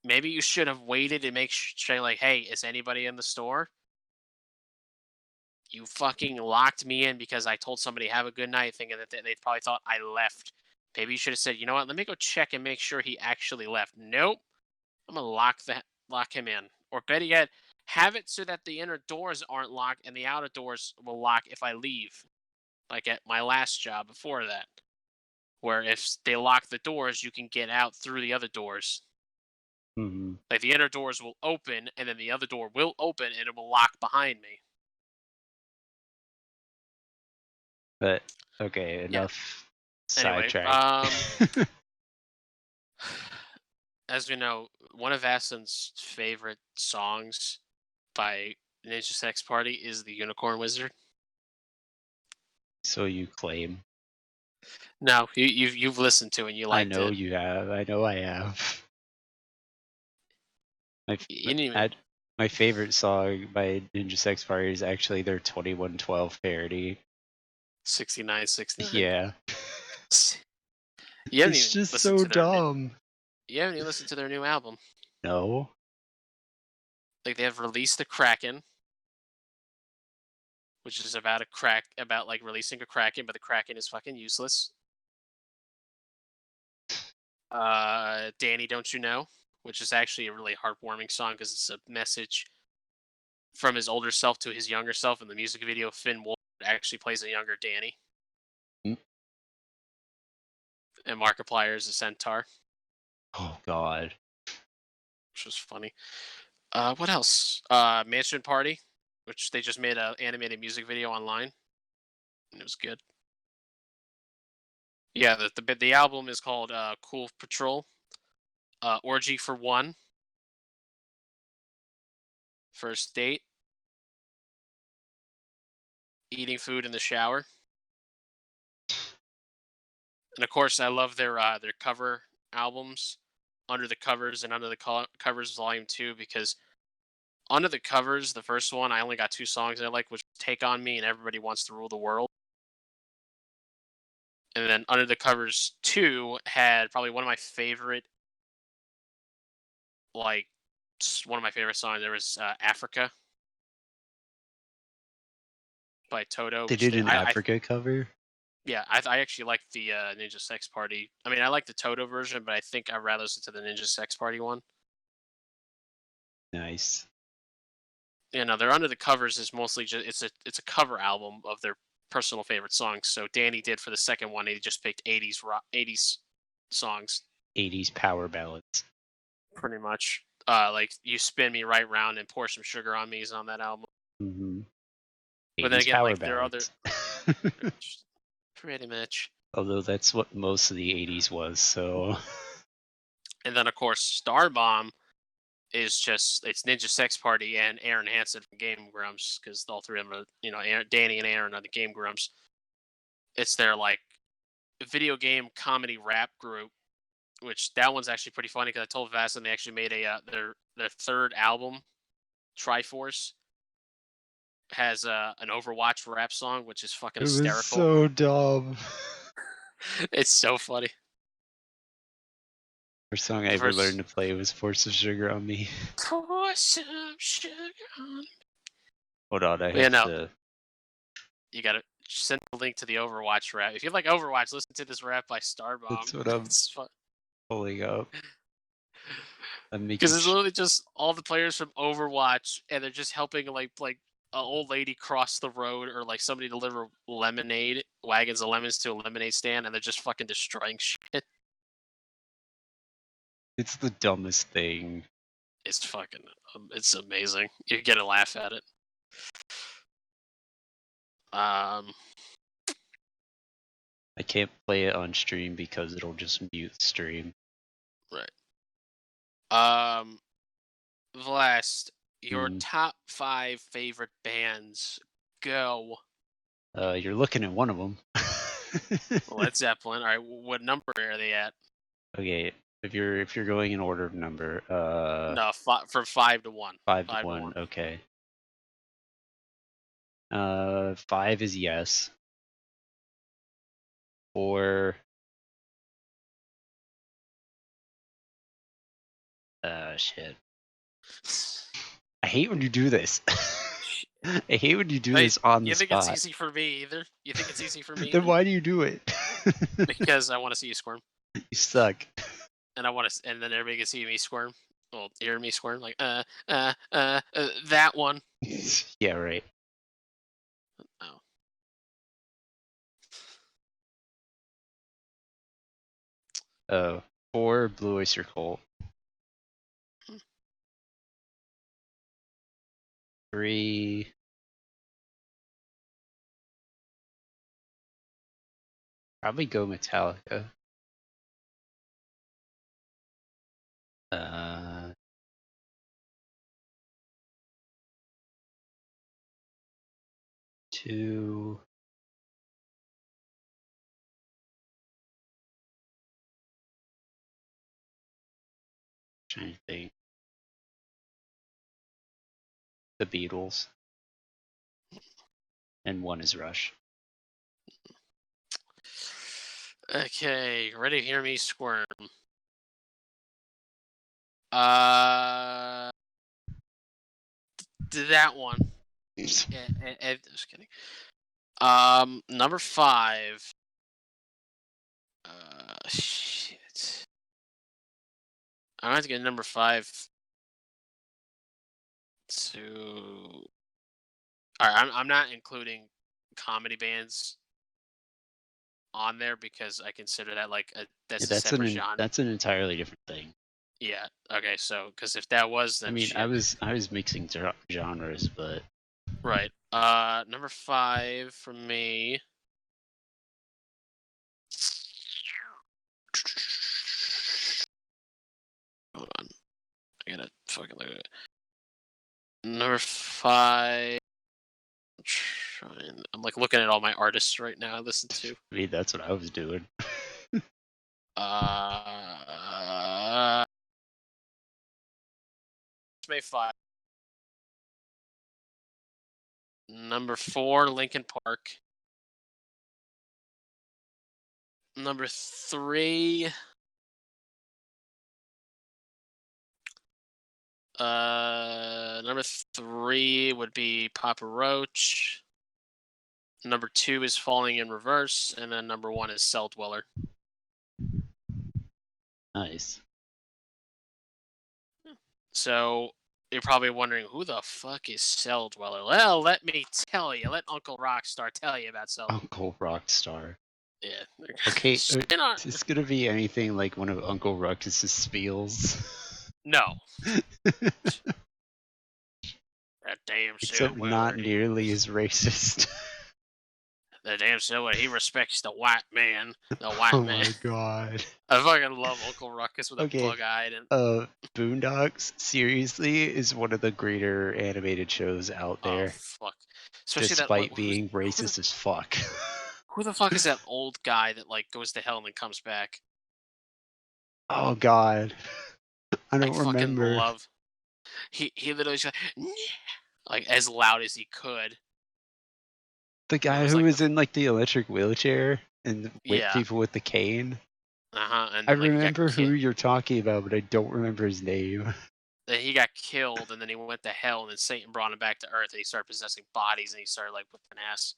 Speaker 2: Maybe you should have waited and make sure, like, hey, is anybody in the store? You fucking locked me in because I told somebody have a good night, thinking that they probably thought I left. Maybe you should have said, you know what? Let me go check and make sure he actually left. Nope. I'm gonna lock him in, or better yet, have it so that the inner doors aren't locked and the outer doors will lock if I leave. Like at my last job before that, where if they lock the doors, you can get out through the other doors.
Speaker 1: Hmm.
Speaker 2: Like the inner doors will open, and then the other door will open, and it will lock behind me.
Speaker 1: But okay,
Speaker 2: Yeah.
Speaker 1: enough
Speaker 2: Anyway,
Speaker 1: sidetrack.
Speaker 2: as we know, one of Aston's favorite songs by Ninja Sex Party is the Unicorn Wizard.
Speaker 1: So you claim.
Speaker 2: No, you've listened to it and you
Speaker 1: I
Speaker 2: liked
Speaker 1: know
Speaker 2: it.
Speaker 1: you have. I know I have. My f-
Speaker 2: You didn't even
Speaker 1: I- my favorite song by Ninja Sex Party is actually their 2112 parody.
Speaker 2: 6969.
Speaker 1: Yeah.
Speaker 2: You haven't
Speaker 1: It's
Speaker 2: even
Speaker 1: just
Speaker 2: listened
Speaker 1: so
Speaker 2: to their
Speaker 1: dumb.
Speaker 2: you haven't even listened to their new album.
Speaker 1: No.
Speaker 2: Like they have released the Kraken, which is about like releasing a Kraken, but the Kraken is fucking useless. Danny, Don't You Know, which is actually a really heartwarming song because it's a message from his older self to his younger self. In the music video, Finn Wolfhard actually plays a younger Danny,
Speaker 1: Mm.
Speaker 2: and Markiplier is a centaur,
Speaker 1: Oh god.
Speaker 2: which was funny. What else? Mansion Party, which they just made an animated music video online, and it was good. Yeah, the album is called Cool Patrol. Orgy for One, First Date, Eating Food in the Shower, and of course I love their cover albums, Under the Covers and Under the Covers Volume 2, because Under the Covers, the first one, I only got two songs I like, which Take on Me and Everybody Wants to Rule the World. And then Under the Covers 2 had probably one of my favorite, like, one of my favorite songs. There was Africa by Toto,
Speaker 1: They
Speaker 2: which
Speaker 1: did an Africa cover?
Speaker 2: yeah, I actually like the Ninja Sex Party. I mean, I like the Toto version, but I think I'd rather listen to the Ninja Sex Party one.
Speaker 1: Nice.
Speaker 2: You know, their Under the Covers is mostly just it's a cover album of their personal favorite songs. So Danny did for the second one, he just picked 80s songs,
Speaker 1: 80s power ballads.
Speaker 2: pretty much. Like You Spin Me Right Round and Pour Some Sugar on Me is on that album.
Speaker 1: Hmm.
Speaker 2: But then
Speaker 1: 80s
Speaker 2: again,
Speaker 1: power
Speaker 2: like there are other
Speaker 1: ballads.
Speaker 2: pretty much.
Speaker 1: Although that's what most of the 80s was, so.
Speaker 2: And then of course Star Bomb is just it's Ninja Sex Party and Aaron Hansen from Game Grumps, because all three of them are, Danny and Aaron are the Game Grumps. It's their like video game comedy rap group, which that one's actually pretty funny because I told Vasen they actually made a their third album, Triforce, has an Overwatch rap song, which is fucking
Speaker 1: It was
Speaker 2: hysterical.
Speaker 1: so dumb.
Speaker 2: It's so funny.
Speaker 1: First song I
Speaker 2: The
Speaker 1: ever learned
Speaker 2: first
Speaker 1: to play was Force of Sugar on Me.
Speaker 2: pour some sugar on.
Speaker 1: Hold on, I
Speaker 2: Yeah,
Speaker 1: have
Speaker 2: no,
Speaker 1: to.
Speaker 2: you gotta send the link to the Overwatch rap. If you like Overwatch, listen to this rap by
Speaker 1: That's
Speaker 2: Starbomb.
Speaker 1: what I'm
Speaker 2: It's fun
Speaker 1: pulling up. I'm
Speaker 2: because
Speaker 1: making
Speaker 2: it's literally just all the players from Overwatch, and they're just helping like an old lady cross the road, or like somebody deliver lemonade wagons of lemons to a lemonade stand, and they're just fucking destroying shit.
Speaker 1: it's the dumbest thing.
Speaker 2: It's fucking, it's amazing. You get a laugh at it. Um,
Speaker 1: I can't play it on stream because it'll just mute stream.
Speaker 2: right. Vlast, your
Speaker 1: Mm.
Speaker 2: top 5 favorite bands. Go.
Speaker 1: You're looking at one of them.
Speaker 2: Led Zeppelin. All right, what number are they at?
Speaker 1: Okay, if you're going in order of number,
Speaker 2: No, from 5 to 1.
Speaker 1: 5 to 1.
Speaker 2: 1.
Speaker 1: Okay. 5 is yes. 4. Shit. I hate when you do this. I hate when you do
Speaker 2: Wait,
Speaker 1: this on the
Speaker 2: you think it's
Speaker 1: spot.
Speaker 2: easy for me either? You think it's easy for me
Speaker 1: Then
Speaker 2: either?
Speaker 1: why do you do it?
Speaker 2: Because I want to see you squirm,
Speaker 1: You suck.
Speaker 2: and I want to, and then everybody can see me squirm. Well, hear me squirm, like that one.
Speaker 1: Yeah, right.
Speaker 2: Oh,
Speaker 1: 4 Blue Oyster Cult. 3 probably go Metallica. 2 trying to think. The Beatles. And 1 is Rush.
Speaker 2: okay. Ready to hear me squirm? Uh, that one. Just kidding. Number 5. Shit. I'm gonna have to get number 5 to. All right, I'm not including comedy bands on there because I consider that like
Speaker 1: Yeah,
Speaker 2: that's a separate genre.
Speaker 1: that's an entirely different thing.
Speaker 2: Yeah. Okay. So because if that was,
Speaker 1: I
Speaker 2: then
Speaker 1: mean, I
Speaker 2: shit.
Speaker 1: was mixing genres, but
Speaker 2: Right. Number 5 for me. Hold on. I gotta fucking look at it. Number 5. I'm like looking at all my artists right now I listen to.
Speaker 1: I mean, that's what I was doing.
Speaker 2: May 5. Number 4, Lincoln Park. Number 3, number 3 would be Papa Roach. Number 2 is Falling in Reverse, and then number 1 is Cell Dweller.
Speaker 1: Nice.
Speaker 2: So you're probably wondering who the fuck is Cell Dweller. Well, let me tell you. Let Uncle Rockstar tell you about Cell.
Speaker 1: Uncle Rockstar.
Speaker 2: Yeah.
Speaker 1: Okay,
Speaker 2: Shit on-
Speaker 1: is this gonna be anything like one of Uncle Ruckus's spiels?
Speaker 2: No. That damn
Speaker 1: Except
Speaker 2: Cell
Speaker 1: not
Speaker 2: Dweller.
Speaker 1: nearly as racist.
Speaker 2: The damn Cell Dweller. He respects the white man. The white
Speaker 1: Oh
Speaker 2: man.
Speaker 1: my god.
Speaker 2: I fucking love Uncle Ruckus with
Speaker 1: Okay.
Speaker 2: a bug-eyed and.
Speaker 1: Boondocks seriously is one of the greater animated shows out
Speaker 2: Oh
Speaker 1: there,
Speaker 2: fuck! Especially
Speaker 1: despite being racist as fuck.
Speaker 2: who the fuck is that old guy that like goes to hell and then comes back?
Speaker 1: Oh god, I
Speaker 2: I
Speaker 1: don't
Speaker 2: fucking
Speaker 1: remember.
Speaker 2: love. He literally just like as loud as he could.
Speaker 1: The
Speaker 2: It
Speaker 1: guy
Speaker 2: was
Speaker 1: who
Speaker 2: like
Speaker 1: was in like the electric wheelchair and whipped
Speaker 2: yeah,
Speaker 1: people with the cane.
Speaker 2: and
Speaker 1: I
Speaker 2: then like he got
Speaker 1: remember who you're talking about, but I don't remember his name.
Speaker 2: then he got killed, and then he went to hell, and then Satan brought him back to Earth, and he started possessing bodies, and he started like whipping ass.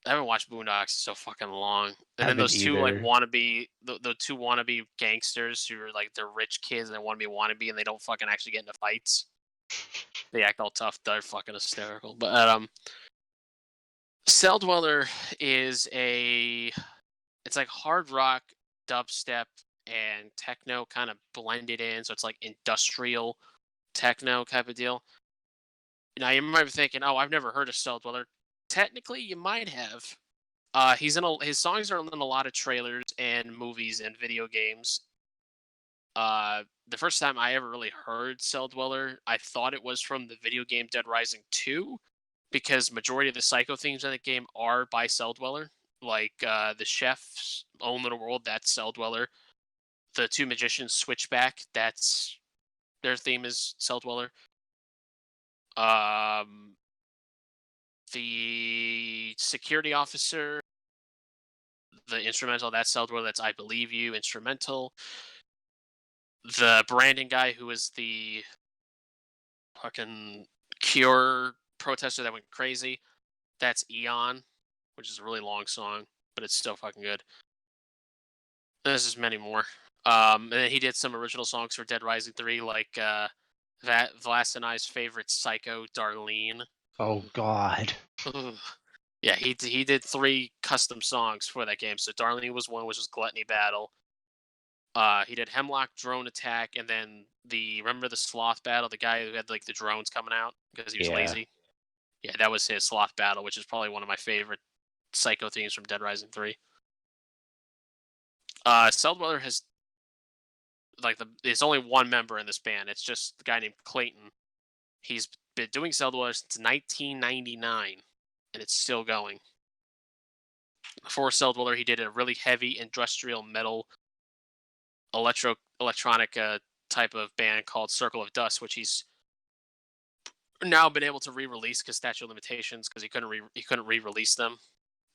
Speaker 2: I haven't watched Boondocks in so fucking long. And then
Speaker 1: Haven't
Speaker 2: those two like
Speaker 1: either.
Speaker 2: wannabe, the two wannabe gangsters who are like they're rich kids and they want to be wannabe and they don't fucking actually get into fights. They act all tough. They're fucking hysterical. But Cell Dweller is it's like hard rock, dubstep, and techno kind of blended in. So it's like industrial techno type of deal. Now you might be thinking, "Oh, I've never heard of Cell Dweller." Technically, you might have. His songs are in a lot of trailers and movies and video games. The first time I ever really heard Cell Dweller, I thought it was from the video game Dead Rising 2, because majority of the psycho themes in the game are by Cell Dweller. Like the chef's own little world, that's Cell Dweller. The two magicians Switchback, that's their theme is Cell Dweller. Um, the security officer, the instrumental, that's Cell Dweller. That's I Believe You instrumental. The Brandon guy who was the fucking Cure protester that went crazy, that's Eon, which is a really long song, but it's still fucking good. There's just many more. And then he did some original songs for Dead Rising 3, like that Vlast and I's favorite Psycho, Darlene.
Speaker 1: Oh God.
Speaker 2: Ugh. Yeah, he did 3 custom songs for that game. So Darlene was one, which was Gluttony Battle. He did Hemlock Drone Attack, and then remember the Sloth Battle, the guy who had like the drones coming out because he was
Speaker 1: Yeah.
Speaker 2: lazy. Yeah, that was his Sloth Battle, which is probably one of my favorite Psycho themes from Dead Rising 3. Cell Dweller has there's only one member in this band. It's just the guy named Clayton. He's been doing Cell Dweller since 1999, and it's still going. Before Cell Dweller, he did a really heavy industrial metal electronic type of band called Circle of Dust, which he's now been able to re-release because statute of limitations, because he couldn't re-release them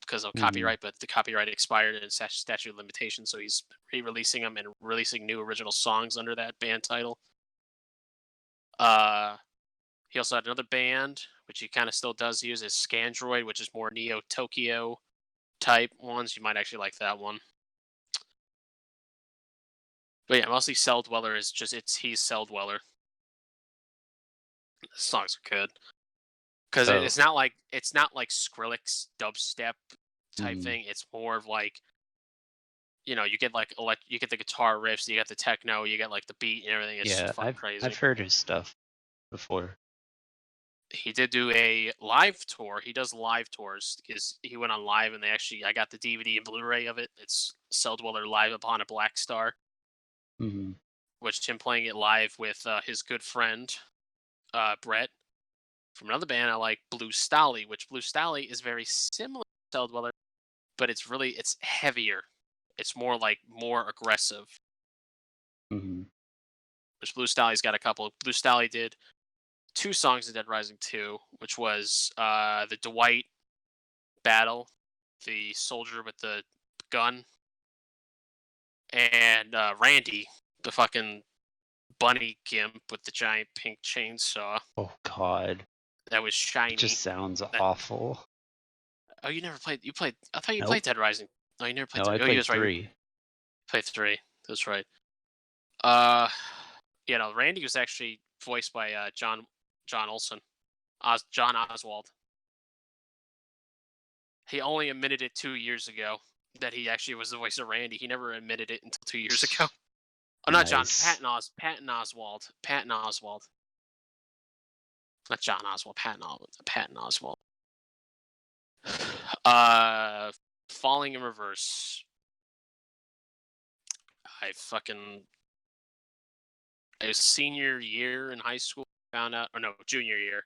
Speaker 2: because of
Speaker 1: Hmm.
Speaker 2: copyright, but the copyright expired and statute of limitations, so he's re-releasing them and releasing new original songs under that band title. Uh, he also had another band, which he kind of still does use, is Scandroid, which is more Neo Tokyo type ones. You might actually like that one. But yeah, mostly Cell Dweller is just he's Cell Dweller. The songs are good because
Speaker 1: So.
Speaker 2: it's not like Skrillex dubstep type
Speaker 1: Hmm.
Speaker 2: thing. It's more of like, you get like you get the guitar riffs, you get the techno, you get like the beat and everything. It's just
Speaker 1: Yeah,
Speaker 2: fucking
Speaker 1: I've
Speaker 2: crazy.
Speaker 1: heard his stuff before.
Speaker 2: He did do a live tour. He does live tours because he went on live, and I got the DVD and Blu-ray of it. It's Cell Dweller Live Upon a Black Star,
Speaker 1: Hmm.
Speaker 2: which him playing it live with his good friend Brett from another band I like, Blue Stally, which Blue Stally is very similar to Cell Dweller, but it's heavier. It's more aggressive.
Speaker 1: Hmm.
Speaker 2: Which Blue Stally's got a couple. Blue Stally did 2 songs in Dead Rising 2, which was the Dwight battle, the soldier with the gun, and Randy, the fucking bunny gimp with the giant pink chainsaw
Speaker 1: Oh God.
Speaker 2: that was
Speaker 1: It just
Speaker 2: shiny.
Speaker 1: sounds
Speaker 2: That
Speaker 1: awful.
Speaker 2: Oh, you never played? You played? I thought you
Speaker 1: Nope.
Speaker 2: played Dead Rising. Oh, you never played.
Speaker 1: No, I
Speaker 2: Oh, you
Speaker 1: played
Speaker 2: was right. You
Speaker 1: 3.
Speaker 2: played 3. That's right. Uh, Randy was actually voiced by John Olson, John Oswald. He only admitted it 2 years ago that he actually was the voice of Randy. He never admitted it until 2 years ago. Oh, not John.
Speaker 1: Nice.
Speaker 2: Patton Oswald. Patton Oswald. Not John Oswald. Patton Oswald. Uh, Falling in Reverse. I fucking. It was senior year in high school. Found out, or no, junior year.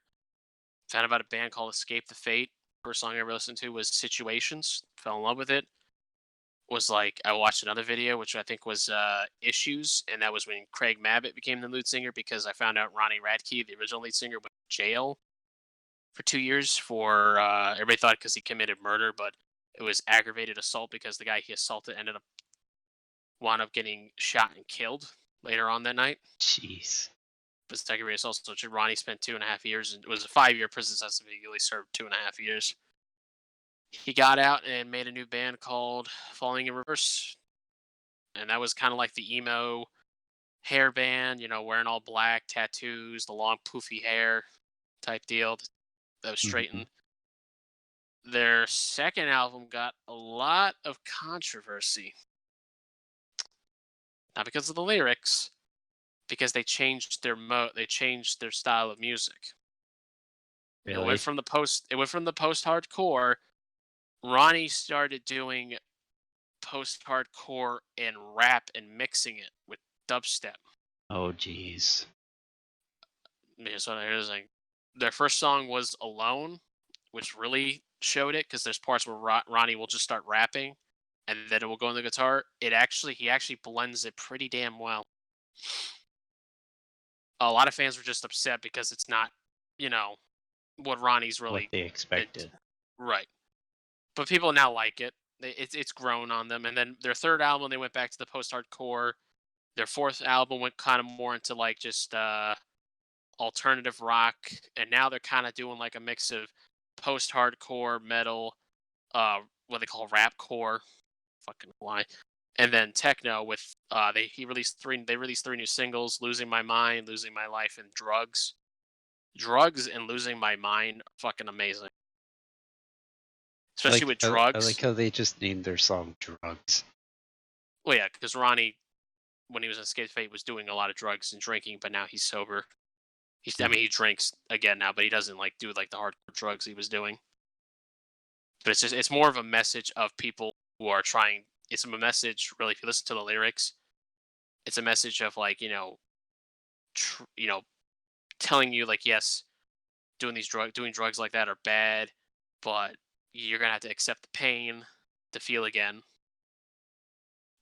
Speaker 2: Found out about a band called Escape the Fate. First song I ever listened to was Situations. Fell in love with it. Was like I watched another video, which I think was Issues, and that was when Craig Mabbitt became the lead singer, because I found out Ronnie Radke, the original lead singer, went to jail for 2 years for everybody thought because he committed murder, but it was aggravated assault because the guy he assaulted wound up getting shot and killed later on that night.
Speaker 1: Jeez.
Speaker 2: But aggravated assault. So Ronnie spent 2.5 years, and it was a 5-year prison sentence. He only served 2.5 years. he got out and made a new band called Falling in Reverse, and that was kind of like the emo hair band, wearing all black, tattoos, the long poofy hair type deal that was
Speaker 1: Mhm.
Speaker 2: straightened. Their second album got a lot of controversy, not because of the lyrics, because they changed their style of music.
Speaker 1: Really?
Speaker 2: It went from the post hardcore. Ronnie started doing post hardcore and rap and mixing it with dubstep.
Speaker 1: Oh, jeez.
Speaker 2: So there's like their first song was Alone, which really showed it because there's parts where Ronnie will just start rapping and then it will go on the guitar. He actually blends it pretty damn well. A lot of fans were just upset because it's not, you know, what Ronnie's
Speaker 1: What
Speaker 2: really
Speaker 1: they
Speaker 2: into.
Speaker 1: expected.
Speaker 2: Right. But people now like it. It's grown on them. And then their third album, they went back to the post hardcore. Their fourth album went kind of more into like just alternative rock, and now they're kind of doing like a mix of post hardcore metal, what they call rap core, fucking why, and then techno with they released three new singles: "Losing My Mind," "Losing My Life," and "Drugs." Drugs and "Losing My Mind" are fucking amazing, especially with
Speaker 1: I like
Speaker 2: Drugs.
Speaker 1: how they just named their song "Drugs."
Speaker 2: Well, yeah, because Ronnie, when he was in Escape Fate, was doing a lot of drugs and drinking, but now he's sober. I
Speaker 1: Mhm.
Speaker 2: mean, he drinks again now, but he doesn't like do like the hardcore drugs he was doing. But it's more of a message of people who are trying. It's a message, really. If you listen to the lyrics, it's a message of like telling you like yes, doing drugs like that are bad, but you're gonna have to accept the pain to feel again.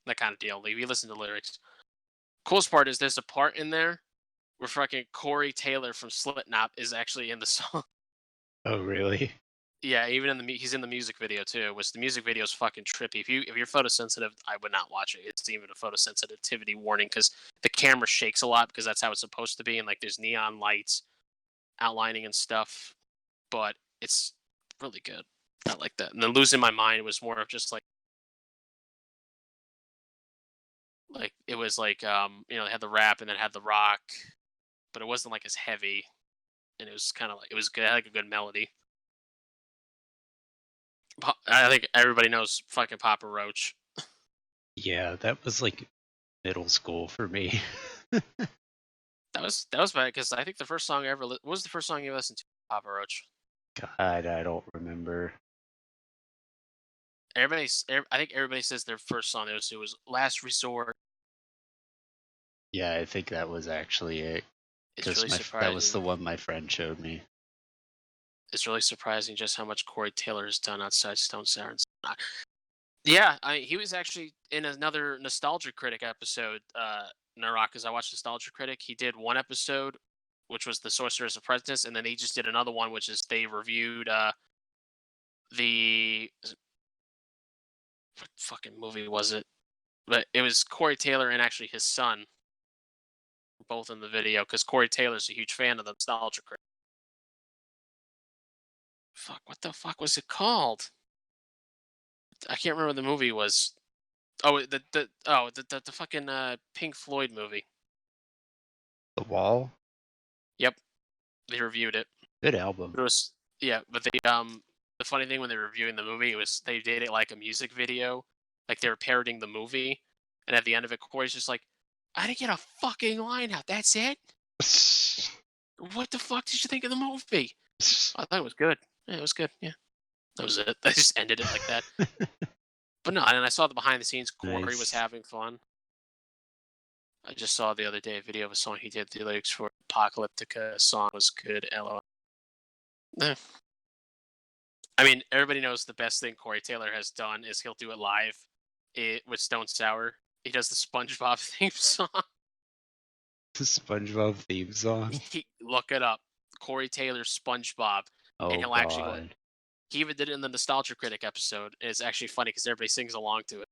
Speaker 2: That kind of deal. Like, if you listen to the lyrics, coolest part is there's a part in there where fucking Corey Taylor from Slipknot is actually in the song.
Speaker 1: Oh, really?
Speaker 2: Yeah, even he's in the music video too. Which the music video is fucking trippy. If you're photosensitive, I would not watch it. It's even a photosensitivity warning because the camera shakes a lot because that's how it's supposed to be, and like there's neon lights outlining and stuff. But it's really good. I like that. And then losing my mind was more of just like it was like they had the rap and then had the rock, but it wasn't like as heavy, and it was kind of like it was good. It had like a good melody. I think everybody knows fucking Papa Roach.
Speaker 1: Yeah, that was like middle school for me.
Speaker 2: That was bad because I think the first song I ever what was the first song you listened to? Papa Roach.
Speaker 1: God, I don't remember.
Speaker 2: I think everybody says their first song it was Last Resort.
Speaker 1: Yeah, I think that was actually it
Speaker 2: It's really
Speaker 1: that was
Speaker 2: surprising.
Speaker 1: the one my friend showed me.
Speaker 2: It's really surprising just how much Corey Taylor has done outside Stone Sour. Yeah, he was actually in another Nostalgia Critic episode. Narак, because I watched Nostalgia Critic. He did one episode, which was the Sorcerer's Apprentice, and then he just did another one, which is they reviewed the what fucking movie was it? But it was Corey Taylor and actually his son, both in the video, because Corey Taylor's a huge fan of the Nostalgia Critic. Fuck, what the fuck was it called? I can't remember what the movie was. Oh, the fucking Pink Floyd movie.
Speaker 1: The Wall?
Speaker 2: Yep, they reviewed it.
Speaker 1: Good album.
Speaker 2: It was yeah, but the funny thing when they were reviewing the movie, it was they did it like a music video, like they were parodying the movie, and at the end of it, Corey's just like, "I didn't get a fucking line out. That's it. What the fuck did you think of the movie?" I thought it was good. Yeah, it was good. Yeah, that was it. I just ended it like that. But no, and I saw the behind the scenes. Corey was
Speaker 1: Nice.
Speaker 2: having fun. I just saw the other day a video of a song he did. The lyrics for Apocalyptica song was good. LOL. Eh. I mean, everybody knows the best thing Corey Taylor has done is he'll do it live with Stone Sour. He does the SpongeBob theme song.
Speaker 1: The SpongeBob theme song.
Speaker 2: Look it up. Corey Taylor SpongeBob. And
Speaker 1: Oh
Speaker 2: he'll actually go.
Speaker 1: god.
Speaker 2: He even did it in the Nostalgia Critic episode. And it's actually funny because everybody sings along to it.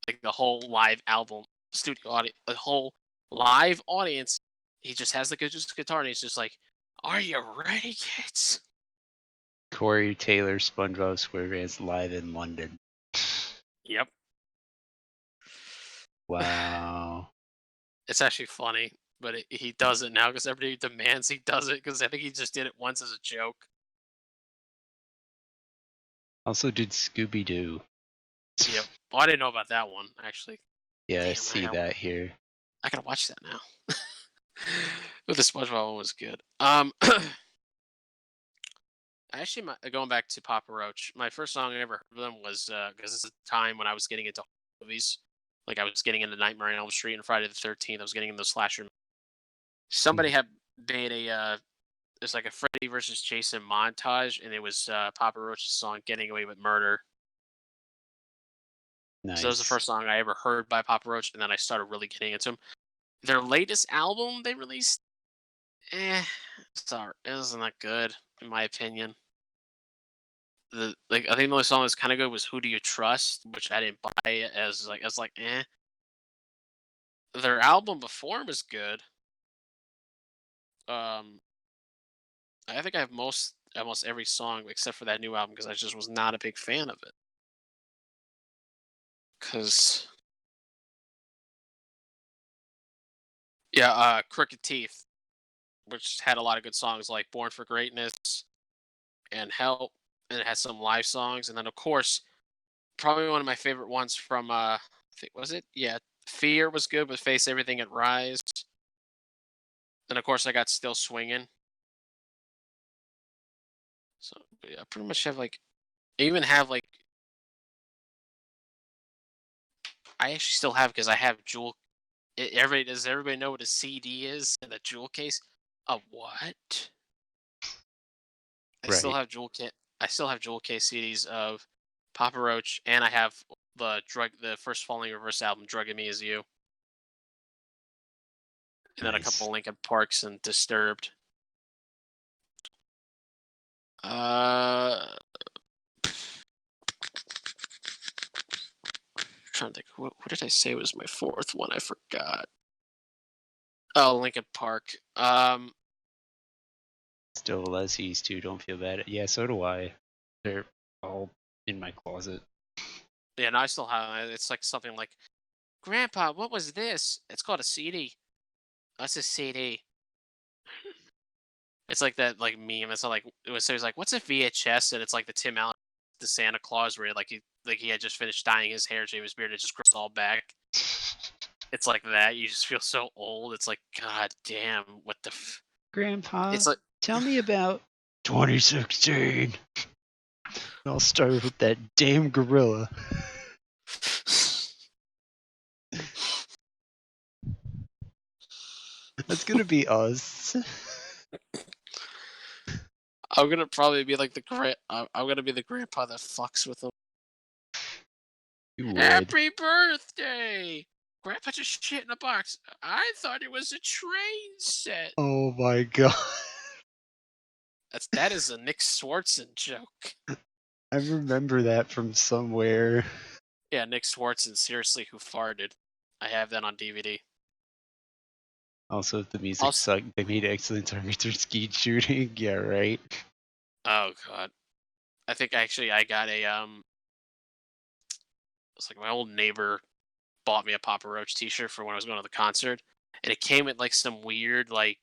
Speaker 2: Like the whole live album, studio audience, the whole live audience. He just has the just guitar and he's just like, "Are you ready, kids?"
Speaker 1: Corey Taylor SpongeBob SquarePants live in London.
Speaker 2: Yep.
Speaker 1: Wow.
Speaker 2: It's actually funny, but he does it now because everybody demands he does it because I think he just did it once as a joke.
Speaker 1: Also did Scooby Doo.
Speaker 2: Yep. Oh, I didn't know about that one actually.
Speaker 1: Yeah, I
Speaker 2: Damn,
Speaker 1: see that here.
Speaker 2: I gotta watch that now. But the SpongeBob one was good. Actually, going back to Papa Roach, my first song I ever heard of them was because this is the time when I was getting into movies. Like I was getting into Nightmare on Elm Street and Friday the 13th. I was getting into slasher. Somebody had made there's like a Freddy versus Jason montage, and it was Papa Roach's song "Getting Away with Murder." So that was the
Speaker 1: Nice.
Speaker 2: first song I ever heard by Papa Roach, and then I started really getting into them. Their latest album they released, sorry, it wasn't that good in my opinion. I think the only song that's kind of good was "Who Do You Trust," which I didn't buy it as like eh. Their album before was good. Um, I think I have almost every song except for that new album because I just was not a big fan of it. Cause yeah, Crooked Teeth, which had a lot of good songs like "Born for Greatness" and "Help," and it has some live songs, and then of course probably one of my favorite ones from was it? Yeah, "Fear" was good with "Face Everything and Rise," and of course I got "Still Swinging." So yeah, I pretty much have like I even have like I actually still have because I have jewel. Everybody does everybody know what a CD is in a jewel case? A what? I still
Speaker 1: Right.
Speaker 2: have I still have jewel case CDs of Papa Roach, and I have the first Falling Reverse album, "Drugging Me As You," and then a
Speaker 1: Nice.
Speaker 2: couple Linkin Parks and Disturbed. Uh, trying to think, what did I say was my fourth one? I forgot. Oh, Linkin Park.
Speaker 1: Still Leslie's too, don't feel bad. Yeah, so do I. They're all in my closet.
Speaker 2: Yeah, no, I still have. It's like something like, "Grandpa, what was this?" It's called a CD. That's a CD. It's like that like meme. It's like it was. So he's like, "What's a VHS?" And it's like the Tim Allen, the Santa Claus, where he had just finished dyeing his hair, shaving his beard, it just grows all back. It's like that. You just feel so old. It's like, God damn, what the?
Speaker 1: Grandpa,
Speaker 2: It's like,
Speaker 1: tell me about 2016. I'll start with that damn gorilla. That's gonna be us.
Speaker 2: I'm gonna probably be like I'm gonna be the grandpa that fucks with them.
Speaker 1: You would.
Speaker 2: Happy birthday! Grandpa just shit in a box. I thought it was a train set.
Speaker 1: Oh my god.
Speaker 2: That is a Nick Swartzen joke.
Speaker 1: I remember that from somewhere.
Speaker 2: Yeah, Nick Swartzen, seriously, who farted. I have that on DVD.
Speaker 1: Also, if the music
Speaker 2: Also,
Speaker 1: sucked, they made excellent targets for skeet shooting. Yeah, right.
Speaker 2: oh god, I think actually I got it's like my old neighbor bought me a Papa Roach T-shirt for when I was going to the concert, and it came with like some weird like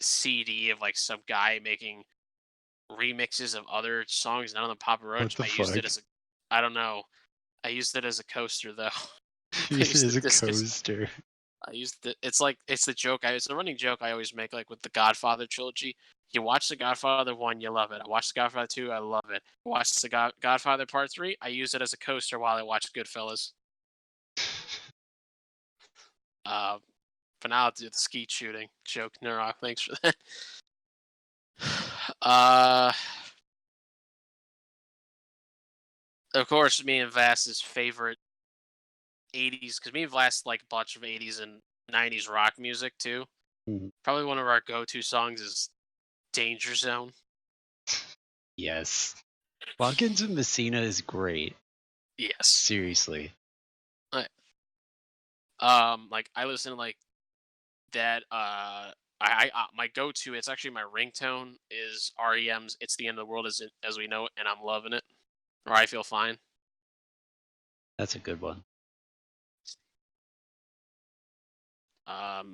Speaker 2: CD of like some guy making remixes of other songs, none of them Papa
Speaker 1: What
Speaker 2: Roach.
Speaker 1: the
Speaker 2: I used
Speaker 1: fuck?
Speaker 2: it as a, I don't know. I used it as a coaster though. I
Speaker 1: Use it
Speaker 2: used the
Speaker 1: as a
Speaker 2: discus.
Speaker 1: coaster.
Speaker 2: I used the. It's like it's the joke. It's a running joke I always make, like with the Godfather trilogy. You watch the Godfather 1, you love it. I watched the Godfather 2, I love it. Watch the Godfather Part 3, I use it as a coaster while I watch Goodfellas. Uh, but now I'll do the skeet shooting joke. Nurok, thanks for that. Uh, of course, me and Vass's favorite 80s, because me and Vass like a bunch of 80s and 90s rock music too.
Speaker 1: Mhm.
Speaker 2: Probably one of our go-to songs is Danger Zone.
Speaker 1: Yes. Watkins and Messina is great.
Speaker 2: Yes.
Speaker 1: Seriously.
Speaker 2: Like I listen to like that my go-to. It's actually my ringtone is REM's "It's the End of the World as We Know It," and I'm loving it. Or I feel fine.
Speaker 1: That's a good one.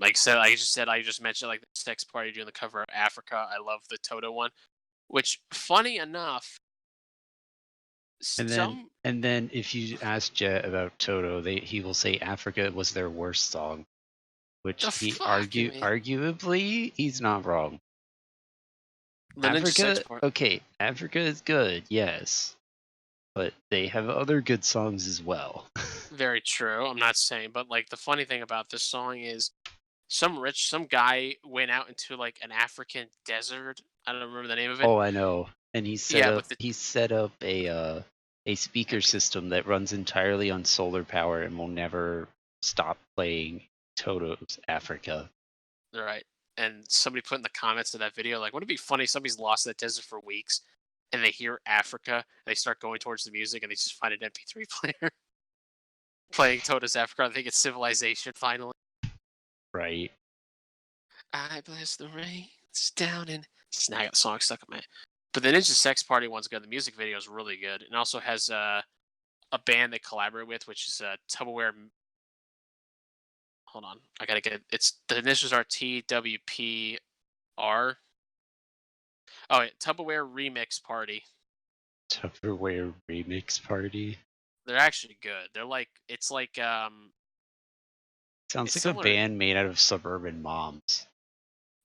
Speaker 2: Like I just mentioned like the sex party doing the cover of Africa. I love the Toto one, which funny enough,
Speaker 1: And then
Speaker 2: some
Speaker 1: and then if you ask Jet about Toto, he will say Africa was their worst song, which
Speaker 2: the
Speaker 1: he
Speaker 2: fuck I mean
Speaker 1: arguably he's not wrong.
Speaker 2: the Ninja Sex
Speaker 1: Africa,
Speaker 2: part.
Speaker 1: okay, Africa is good, yes, but they have other good songs as well.
Speaker 2: Very true. I'm not saying, but like the funny thing about this song is some guy went out into like an African desert. I don't remember the name of it.
Speaker 1: Oh, I know. And
Speaker 2: Yeah, but the
Speaker 1: he set up a speaker
Speaker 2: MP
Speaker 1: system that runs entirely on solar power and will never stop playing Toto's Africa.
Speaker 2: right. And somebody put in the comments of that video, like, wouldn't it be funny if somebody's lost that desert for weeks and they hear Africa and they start going towards the music and they just find an MP3 player playing Toto's Africa. I think it's Civilization finally.
Speaker 1: Right.
Speaker 2: I bless the rains down in. Now I got the song stuck in my head. But the Ninja Sex Party one's good. The music video is really good. And also has a band they collaborate with, which is Tupperware. Hold on. I gotta get it. It's the initials are TWPR. Oh, wait, Tupperware Remix Party.
Speaker 1: Tupperware Remix Party.
Speaker 2: They're actually good.
Speaker 1: Sounds
Speaker 2: it's
Speaker 1: like a
Speaker 2: similar.
Speaker 1: band made out of suburban moms.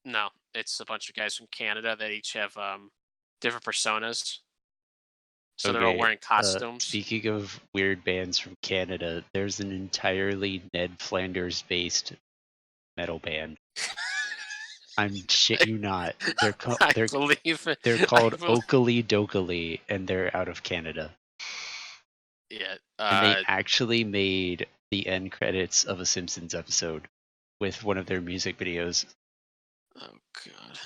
Speaker 2: No, it's a bunch of guys from Canada that each have different personas. So they're all
Speaker 1: Okay,
Speaker 2: wearing costumes.
Speaker 1: speaking of weird bands from Canada, there's an entirely Ned Flanders based metal band. I'm shit
Speaker 2: I,
Speaker 1: you not.
Speaker 2: I believe it.
Speaker 1: They're
Speaker 2: I
Speaker 1: called
Speaker 2: believe.
Speaker 1: Oakley Dokley, and they're out of Canada.
Speaker 2: Yeah.
Speaker 1: And they actually made the end credits of a Simpsons episode with one of their music videos.
Speaker 2: Oh God.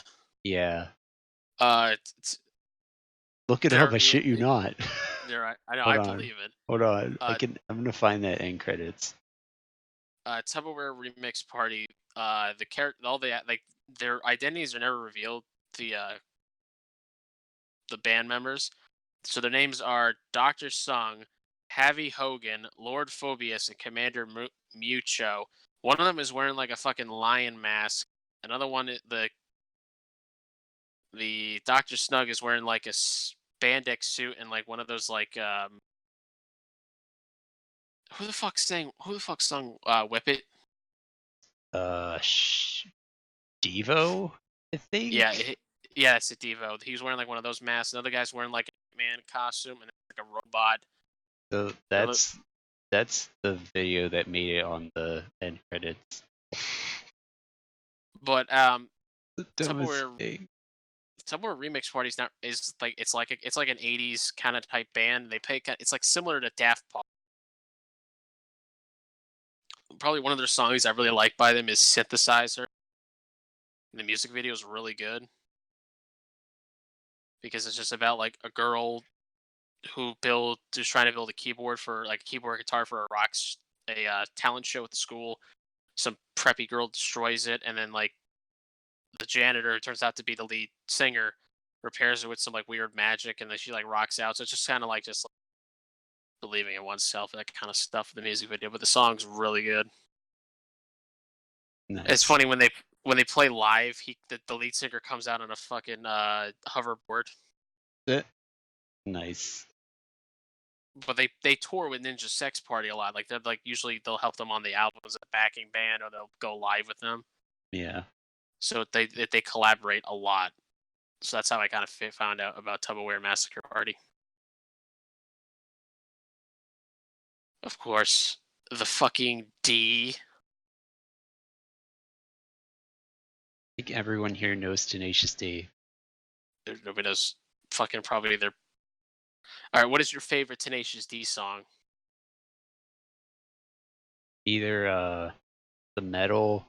Speaker 1: Yeah,
Speaker 2: It's,
Speaker 1: look it up.
Speaker 2: they're
Speaker 1: I
Speaker 2: yeah.
Speaker 1: shit you not.
Speaker 2: They're. I know.
Speaker 1: Hold
Speaker 2: I
Speaker 1: on,
Speaker 2: believe it.
Speaker 1: hold on.
Speaker 2: Uh,
Speaker 1: I'm gonna find that end credits.
Speaker 2: Tupperware Remix Party. The character, all the like their identities are never revealed. The band members. So their names are Doctor Sung, Havy Hogan, Lord Phobius, and Commander Mucho. One of them is wearing like a fucking lion mask. Another one, the Doctor Snug is wearing like a spandex suit and like one of those like who the fuck sung Whip It?
Speaker 1: Uh, Devo, I
Speaker 2: Yeah,
Speaker 1: think.
Speaker 2: yeah, it's a Devo. He was wearing like one of those masks. Another guy's wearing like a man costume and like a robot.
Speaker 1: So
Speaker 2: It look,
Speaker 1: that's the video that made it on the end credits.
Speaker 2: but
Speaker 1: The dumbest
Speaker 2: Tupperware
Speaker 1: thing.
Speaker 2: Tupperware Remix Party is not is like it's like an '80s kind of type band. They play it's like similar to Daft Punk. Probably one of their songs I really like by them is Synthesizer. And the music video is really good because it's just about like a girl who's trying to build a keyboard for like a keyboard guitar for a talent show at the school. Some preppy girl destroys it, and then like the janitor, who turns out to be the lead singer, repairs it with some like weird magic, and then she like rocks out. So it's just kind of like just like, believing in oneself, that kind of stuff in the music video. But the song's really good. It's
Speaker 1: Nice.
Speaker 2: funny when they play live, the lead singer comes out on a fucking hoverboard.
Speaker 1: Eh, nice.
Speaker 2: But they tour with Ninja Sex Party a lot. Like they're like usually they'll help them on the albums as a backing band, or they'll go live with them.
Speaker 1: Yeah.
Speaker 2: So they collaborate a lot. So that's how I kind of found out about Tupperware Massacre Party. Of course, the fucking D.
Speaker 1: I think everyone here knows Tenacious D.
Speaker 2: Nobody knows fucking probably their. All right, what is your favorite Tenacious D song?
Speaker 1: Either the metal,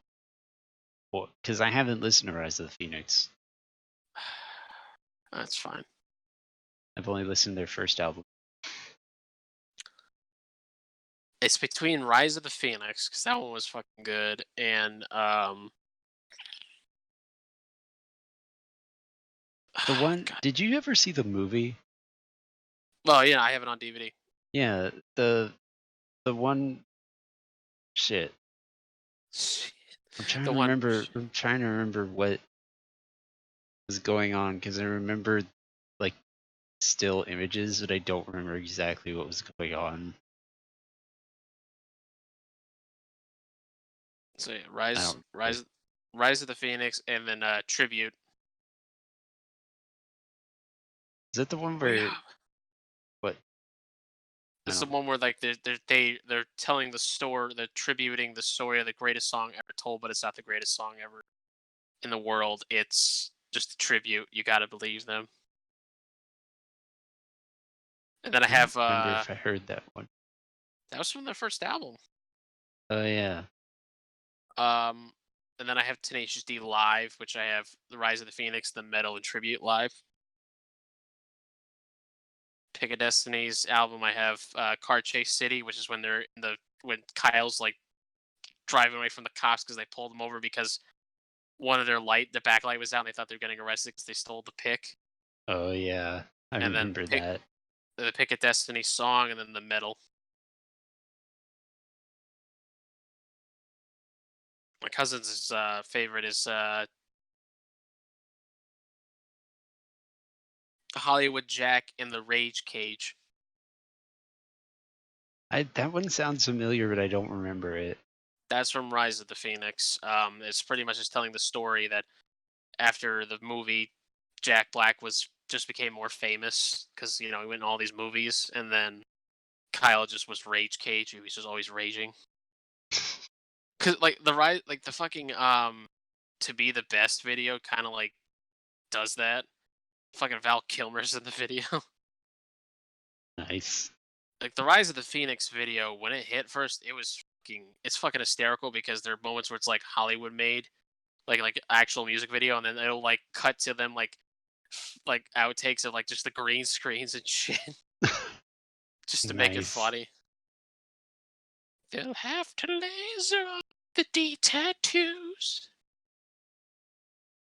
Speaker 1: or because I haven't listened to Rise of the Phoenix.
Speaker 2: That's fine.
Speaker 1: I've only listened to their first album.
Speaker 2: It's between Rise of the Phoenix, because that one was fucking good, and
Speaker 1: The one,
Speaker 2: God.
Speaker 1: did you ever see the movie?
Speaker 2: Well, yeah, I have it on DVD.
Speaker 1: Yeah, the one shit.
Speaker 2: Shit.
Speaker 1: I'm trying
Speaker 2: The
Speaker 1: to
Speaker 2: one.
Speaker 1: remember. I'm trying to remember what was going on because I remember like still images, but I don't remember exactly what was going on.
Speaker 2: So yeah,
Speaker 1: I don't remember.
Speaker 2: Rise of the Phoenix, and then Tribute.
Speaker 1: Is that the one
Speaker 2: We
Speaker 1: where what? I
Speaker 2: It's the
Speaker 1: don't.
Speaker 2: one where like they're telling the story, they're tributing the story of the greatest song ever told, but it's not the greatest song ever in the world. It's just a tribute. You gotta believe them. And then I
Speaker 1: I don't
Speaker 2: have
Speaker 1: remember if I heard that one.
Speaker 2: that was from their first album.
Speaker 1: Oh yeah.
Speaker 2: Um, and then I have Tenacious D live, which I have the Rise of the Phoenix, the Metal and Tribute live. Pick a Destiny's album. I have Car Chase City, which is when they're in the when Kyle's like driving away from the cops because they pulled him over because one of the back light was out, and they thought they were getting arrested because they stole the pick.
Speaker 1: Oh yeah. I
Speaker 2: And then
Speaker 1: remember that.
Speaker 2: the Pick a Destiny song, and then the Metal. My cousin's favorite is Hollywood Jack in the Rage Cage.
Speaker 1: I that one sounds familiar, but I don't remember it.
Speaker 2: That's from Rise of the Phoenix. It's pretty much just telling the story that after the movie, Jack Black was just became more famous because he went in all these movies, and then Kyle just was Rage Cage. He was just always raging. Cause like the fucking to be the best video kind of like does that. Fucking Val Kilmer's in the video.
Speaker 1: Nice.
Speaker 2: Like the Rise of the Phoenix video, when it hit first, it's fucking hysterical because there are moments where it's like Hollywood made, like actual music video, and then it'll like cut to them like outtakes of like just the green screens and shit, just to make it
Speaker 1: Nice.
Speaker 2: funny. They'll have to laser up the D tattoos.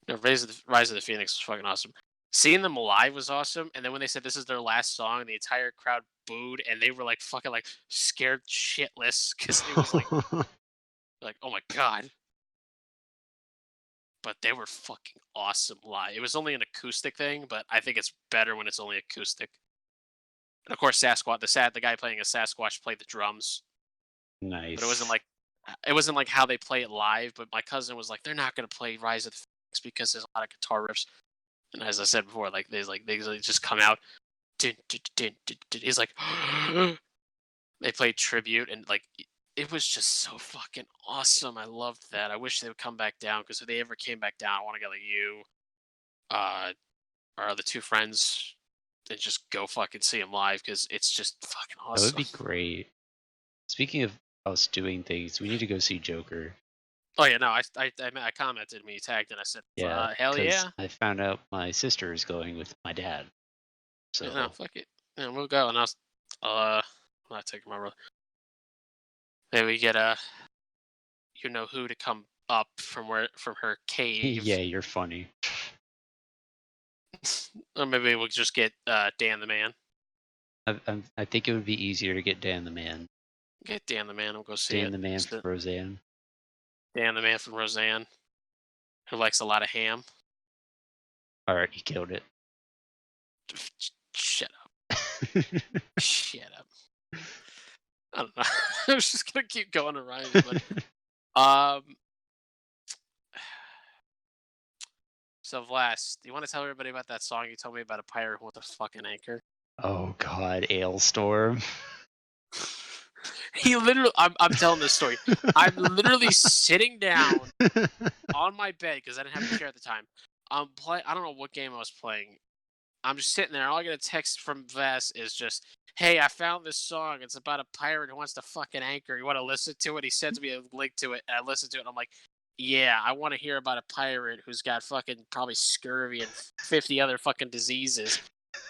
Speaker 2: No, Rise of the Phoenix was fucking awesome. Seeing them live was awesome, and then when they said this is their last song, the entire crowd booed, and they were like fucking like scared shitless because it was like oh my god. But they were fucking awesome live. It was only an acoustic thing, but I think it's better when it's only acoustic. And of course, the guy playing a Sasquatch played the drums, but
Speaker 1: Nice.
Speaker 2: it wasn't like how they play it live. But my cousin was like, they're not gonna play Rise of the Phoenix because there's a lot of guitar riffs. And as I said before, like they just come out. Dun, dun, dun, dun, dun. He's like, they played tribute, and like it was just so fucking awesome. I loved that. I wish they would come back down because if they ever came back down, I want to get like you, uh, our other two friends, and just go fucking see them live because it's just fucking
Speaker 1: That would
Speaker 2: awesome.
Speaker 1: be great. Speaking of us doing things, we need to go see Joker.
Speaker 2: Oh yeah, no, I commented when you tagged and I said,
Speaker 1: Yeah,
Speaker 2: hell
Speaker 1: because
Speaker 2: yeah.
Speaker 1: I found out my sister is going with my dad.
Speaker 2: Yeah, no,
Speaker 1: So
Speaker 2: fuck it. Yeah, we'll go, and I'm not taking my brother. Maybe we get you know who to come up from her
Speaker 1: yeah,
Speaker 2: cave.
Speaker 1: you're funny.
Speaker 2: Or maybe we'll just get Dan the Man.
Speaker 1: I think it would be easier to get Dan the Man.
Speaker 2: Get Dan the Man. We'll go see
Speaker 1: Dan
Speaker 2: it.
Speaker 1: the Man
Speaker 2: It's
Speaker 1: from Roseanne.
Speaker 2: Dan the Man from Roseanne, who likes a lot of ham.
Speaker 1: All right, he killed it.
Speaker 2: Shut up. Shut up. I don't know. I was just gonna keep going around, but um. So Vlas, do you want to tell everybody about that song you told me about a pirate with a fucking anchor?
Speaker 1: Oh God, Ailstorm.
Speaker 2: He literally, I'm telling this story. I'm literally sitting down on my bed because I didn't have a chair at the time. I don't know what game I was playing. I'm just sitting there. All I get a text from Vess is just, "Hey, I found this song. It's about a pirate who wants to fucking anchor. You want to listen to it?" He sends me a link to it, and I listen to it. And I'm like, "Yeah, I want to hear about a pirate who's got fucking probably scurvy and 50 other fucking diseases.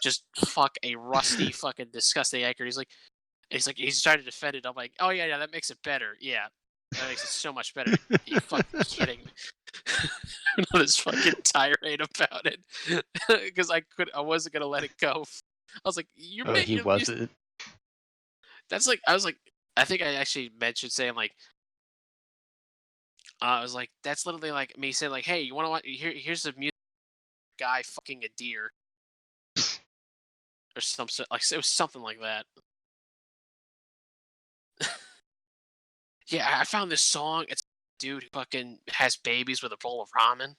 Speaker 2: Just fuck a rusty fucking disgusting anchor." He's trying to defend it. I'm like, "Oh yeah, yeah, that makes it better. Yeah, that makes it so much better." Are you fucking kidding me? on this fucking tirade about it because I wasn't gonna let it go. I was like, "You're
Speaker 1: Oh, he
Speaker 2: making you."
Speaker 1: wasn't.
Speaker 2: That's like I was like, I think I actually mentioned saying like, I was like, that's literally like me saying like, "Hey, you want to watch? Here's the music guy fucking a deer or something." Like it was something like that. Yeah, I found this song. It's dude who fucking has babies with a bowl of ramen.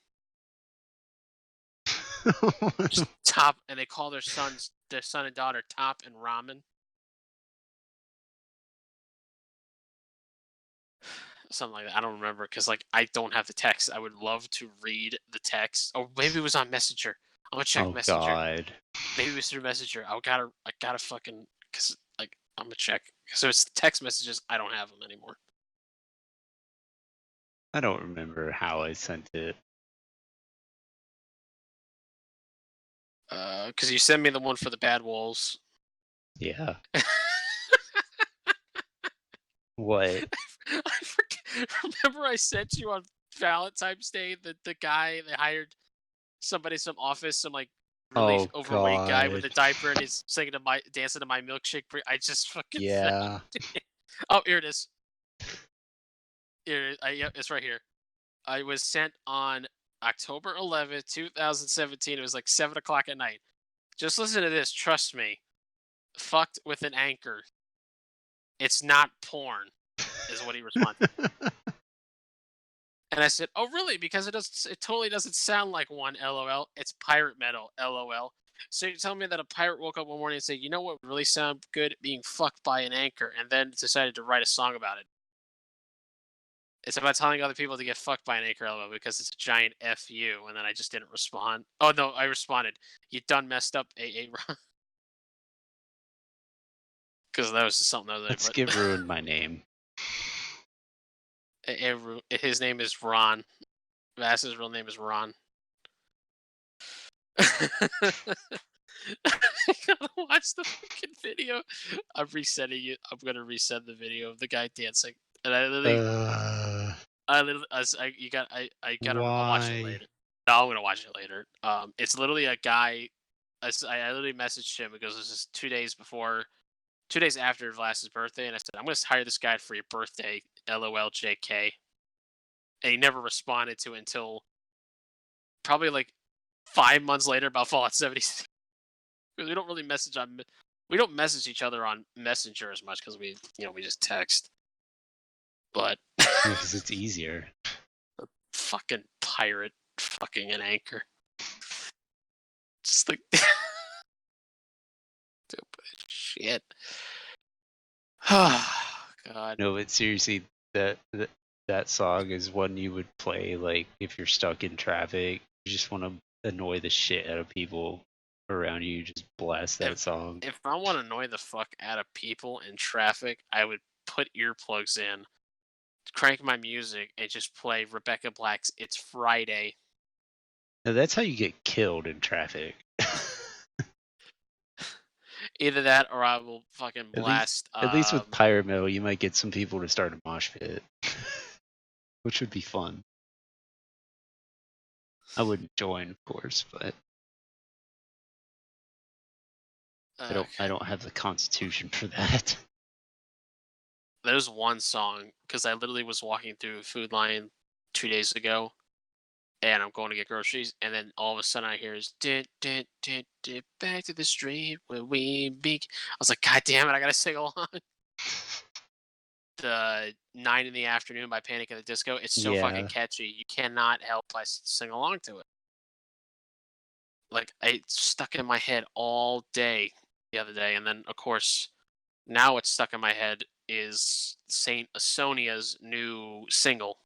Speaker 2: Just top, and they call their son and daughter Top and Ramen. Something like that. I don't remember because like I don't have the text. I would love to read the text. Oh, maybe it was on Messenger. I'm gonna check
Speaker 1: Oh
Speaker 2: Messenger.
Speaker 1: God.
Speaker 2: Maybe it was through Messenger. I gotta fucking because like I'm gonna check. So it's text messages. I don't have them anymore.
Speaker 1: I don't remember how I sent it.
Speaker 2: Because you sent me the one for the bad wolves.
Speaker 1: Yeah. What?
Speaker 2: I forget, remember I sent you on Valentine's Day the guy they hired somebody some office some like really
Speaker 1: Oh
Speaker 2: overweight guy with
Speaker 1: God.
Speaker 2: a diaper and he's singing to my dancing to my milkshake. I just fucking found
Speaker 1: Yeah.
Speaker 2: it. Oh, here it is. Here it is. Yep, it's right here. I was sent on October 11th, 2017. It was like 7 o'clock at night. Just listen to this. Trust me. Fucked with an anchor. It's not porn, is what he responded. And I said, "Oh, really? Because it totally doesn't sound like one. LOL. It's pirate metal. LOL." So you're telling me that a pirate woke up one morning and said, "You know what would really sound good? Being fucked by an anchor," and then decided to write a song about it. It's about telling other people to get fucked by an anchor, LOL, because it's a giant fu. And then I just didn't respond. Oh no, I responded. You done messed up, AA Ron, because that was just something other.
Speaker 1: Let's
Speaker 2: But
Speaker 1: get ruined my name.
Speaker 2: his name is Ron. Vass's real name is Ron. I gotta watch the fucking video. I'm resetting it. I'm gonna reset the video of the guy dancing, and
Speaker 1: Uh,
Speaker 2: I'll watch it
Speaker 1: why?
Speaker 2: later. No, I'm gonna watch it later. It's literally a guy. I literally messaged him because this is 2 days after Vlas's birthday, and I said I'm gonna hire this guy for your birthday. LOL, JK. And he never responded to it until probably like 5 months later about Fallout 76. Because we don't message each other on Messenger as much because we just text. But
Speaker 1: Because it's easier.
Speaker 2: fucking pirate, fucking an anchor, just like stupid shit. God,
Speaker 1: No, but seriously, that song is one you would play like if you're stuck in traffic. You just want to annoy the shit out of people around you. Just blast
Speaker 2: if
Speaker 1: that song.
Speaker 2: if I want to annoy the fuck out of people in traffic, I would put earplugs in, crank my music, and just play Rebecca Black's "It's Friday."
Speaker 1: Now, that's how you get killed in traffic.
Speaker 2: Either that, or I will fucking
Speaker 1: At least,
Speaker 2: blast.
Speaker 1: at least with pirate metal, you might get some people to start a mosh pit, which would be fun. I wouldn't join, of course, but I don't have the constitution for that.
Speaker 2: There's one song because I literally was walking through Food Lion 2 days ago, and I'm going to get groceries, and then all of a sudden I hear is back to the street where we be. I was like, God damn it, I gotta sing along. The 9 in the Afternoon by Panic at the Disco. It's so fucking
Speaker 1: Yeah,
Speaker 2: catchy. You cannot help but sing along to it. Like it's stuck in my head all day the other day, and then of course now it's stuck in my head is Saint Asonia's new single,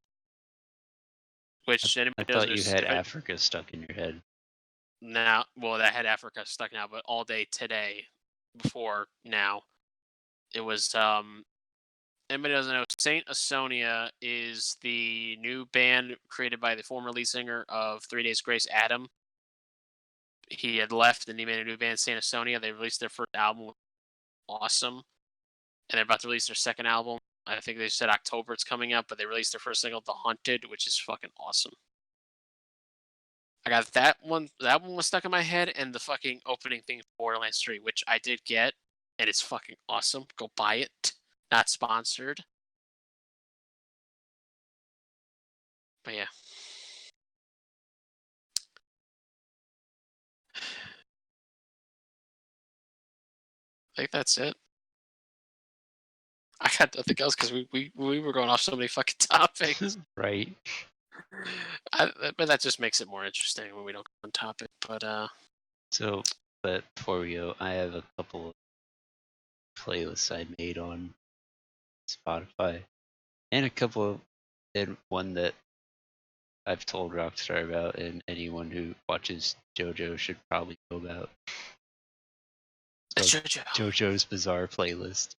Speaker 2: which
Speaker 1: I
Speaker 2: anybody knows
Speaker 1: thought you
Speaker 2: is
Speaker 1: had
Speaker 2: if it
Speaker 1: Africa stuck in your head.
Speaker 2: now well that had Africa stuck now, but all day today before now it was anybody doesn't know Saint Asonia is the new band created by the former lead singer of 3 Days Grace, Adam. He had left and he made a new band, Saint Asonia. They released their first album, awesome, and they're about to release their second album. I think they said October it's coming out, but they released their first single, The Hunted, which is fucking awesome. I got that one. That one was stuck in my head, and the fucking opening thing for Borderlands 3, which I did get, and it's fucking awesome. Go buy it. Not sponsored, but yeah. I think that's it. I got nothing else because we were going off so many fucking topics.
Speaker 1: Right.
Speaker 2: But that just makes it more interesting when we don't go on topic. But
Speaker 1: So, but before we go, I have a couple of playlists I made on Spotify, and a couple of, and one that I've told Rockstar about, and anyone who watches JoJo should probably know about.
Speaker 2: a
Speaker 1: So,
Speaker 2: JoJo.
Speaker 1: JoJo's Bizarre Playlist.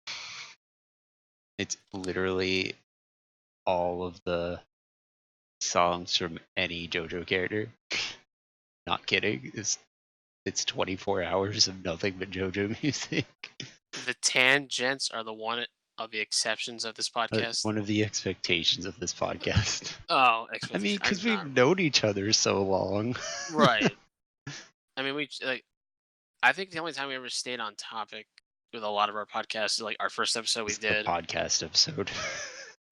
Speaker 1: It's literally all of the songs from any JoJo character. Not kidding. It's 24 hours of nothing but JoJo music.
Speaker 2: The tangents are the one of the exceptions of this podcast.
Speaker 1: One of the expectations of this podcast.
Speaker 2: Oh,
Speaker 1: I mean,
Speaker 2: expectation. I
Speaker 1: because
Speaker 2: do
Speaker 1: we've
Speaker 2: not.
Speaker 1: known each other so long.
Speaker 2: Right. I mean, we like. I think the only time we ever stayed on topic with a lot of our podcasts is like our first episode we
Speaker 1: It's the
Speaker 2: did.
Speaker 1: podcast episode.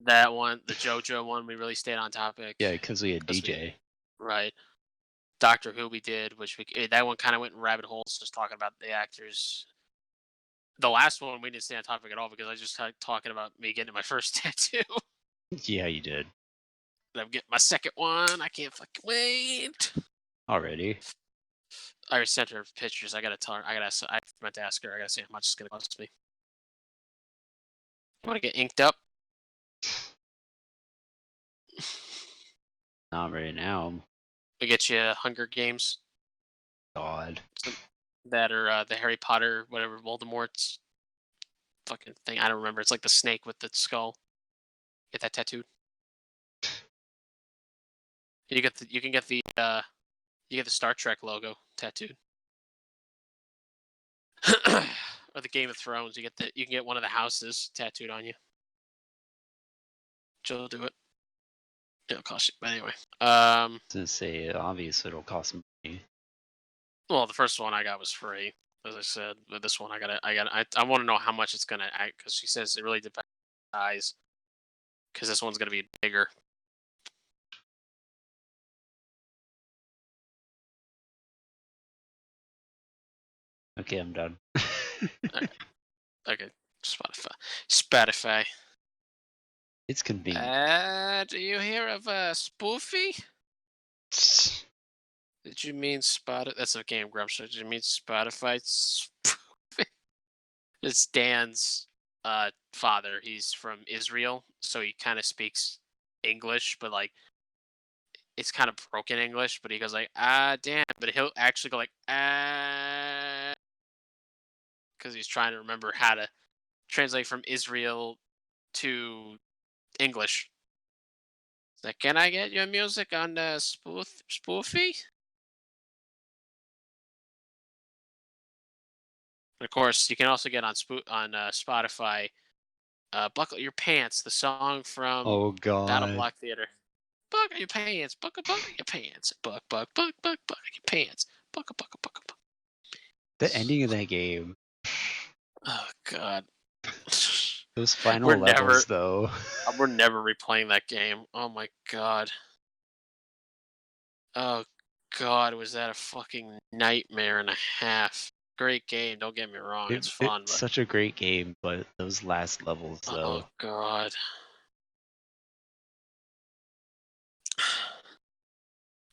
Speaker 2: That one, the JoJo one, we really stayed on topic.
Speaker 1: Yeah, because we had
Speaker 2: 'Cause
Speaker 1: DJ.
Speaker 2: right. Doctor Who we did, which that one kind of went in rabbit holes, just talking about the actors. The last one we didn't stay on topic at all because I just started talking about me getting my first tattoo.
Speaker 1: Yeah, you did.
Speaker 2: And I'm getting my second one. I can't fucking wait.
Speaker 1: Already.
Speaker 2: I already sent her pictures. I gotta tell her. I meant to ask her. I gotta see how much it's gonna cost me. You want to get inked up?
Speaker 1: Not right now.
Speaker 2: We get you Hunger Games
Speaker 1: God.
Speaker 2: that are the Harry Potter, whatever Voldemort's fucking thing. I don't remember. It's like the snake with the skull. Get that tattooed. You can get the you get the Star Trek logo tattooed. Or the Game of Thrones. You can get one of the houses tattooed on you. She'll do it. It'll cost you. But anyway.
Speaker 1: I was gonna say, obviously it'll cost money.
Speaker 2: Well, the first one I got was free, as I said. But this one I want to know how much it's gonna act because she says it really depends on the size. Because this one's gonna be bigger.
Speaker 1: Okay, I'm done.
Speaker 2: Okay, Spotify.
Speaker 1: It's convenient.
Speaker 2: Do you hear of a spoofy? Did you mean Spotify? That's a game, Grumps. Did you mean Spotify? It's Dan's father. He's from Israel, so he kind of speaks English, but like it's kind of broken English. But he goes like Dan, but he'll actually go like because he's trying to remember how to translate from Israel to English. It's like, can I get your music on the spoofy? And of course, you can also get on Spotify. Buckle your pants, the song from
Speaker 1: Oh
Speaker 2: Battle
Speaker 1: god.
Speaker 2: Block Theater. Buckle your pants, buckle your pants, buck your pants, buckle.
Speaker 1: The ending of that game.
Speaker 2: Oh god,
Speaker 1: Those final
Speaker 2: we're never
Speaker 1: levels though.
Speaker 2: we're never replaying that game. Oh my god. Oh god, was that a fucking nightmare and a half? Great game, don't get me wrong, it's fun,
Speaker 1: It's
Speaker 2: but
Speaker 1: such a great game, but those last levels
Speaker 2: oh
Speaker 1: though.
Speaker 2: god.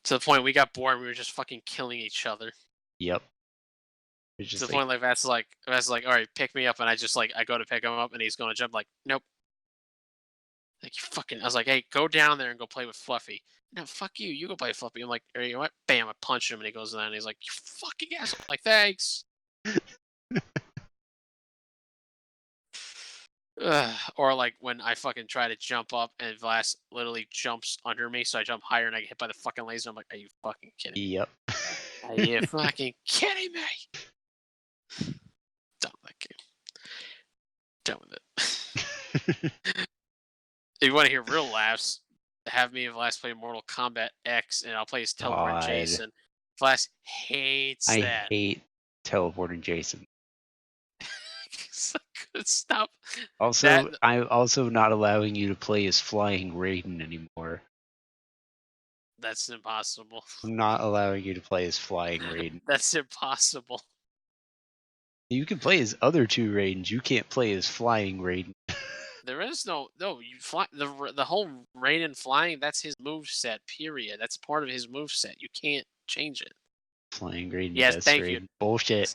Speaker 2: To the point we got bored, we were just fucking killing each other.
Speaker 1: Yep. It's
Speaker 2: To
Speaker 1: just
Speaker 2: the
Speaker 1: like
Speaker 2: point like that's like, all right, pick me up, and I just like I go to pick him up, and he's going to jump. Like, nope. Like you fucking. I was like, hey, go down there and go play with Fluffy. No, fuck you. You go play with Fluffy. I'm like, you know what? Bam! I punch him, and he goes down. And he's like, you fucking asshole. I'm like, thanks. Or like when I fucking try to jump up and Vlass literally jumps under me, so I jump higher and I get hit by the fucking laser. I'm like, are you fucking kidding me?
Speaker 1: yep.
Speaker 2: Are you fucking kidding me? Done with that game. Done with it. If you want to hear real laughs, have me and Vlass play Mortal Kombat X, and I'll play as Teleport
Speaker 1: God,
Speaker 2: Jason. Vlass hates
Speaker 1: I
Speaker 2: that.
Speaker 1: hate teleporting Jason.
Speaker 2: So I couldn't stop that.
Speaker 1: Also, I'm also not allowing you to play as Flying Raiden anymore.
Speaker 2: That's impossible.
Speaker 1: I'm not allowing you to play as Flying Raiden.
Speaker 2: That's impossible.
Speaker 1: You can play as other two Raidens. You can't play as Flying Raiden.
Speaker 2: There is no you fly the whole Raiden flying. That's his move set. Period. That's part of his move set. You can't change it.
Speaker 1: Flying Raiden,
Speaker 2: Yes,
Speaker 1: best
Speaker 2: thank you.
Speaker 1: Raiden. Bullshit.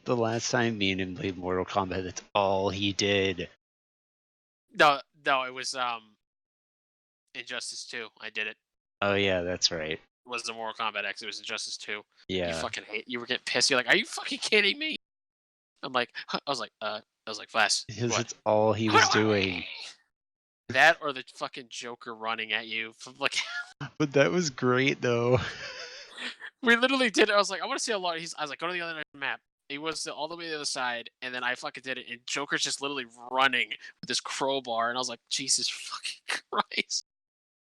Speaker 1: The last time me and him played Mortal Kombat, that's all he did.
Speaker 2: No, it was Injustice 2. I did it.
Speaker 1: Oh yeah, that's right.
Speaker 2: It was the Mortal Kombat X. It was Injustice 2. You
Speaker 1: Yeah,
Speaker 2: fucking hate. You were getting pissed. You're like, are you fucking kidding me? I'm like, I was like, Flash,
Speaker 1: because
Speaker 2: what?
Speaker 1: it's all he was doing.
Speaker 2: That or the fucking Joker running at you from like.
Speaker 1: But that was great though.
Speaker 2: We literally did it. I was like, I want to see how long I was like, go to the other map. He was all the way to the other side, and then I fucking did it, and Joker's just literally running with this crowbar, and I was like, Jesus fucking Christ.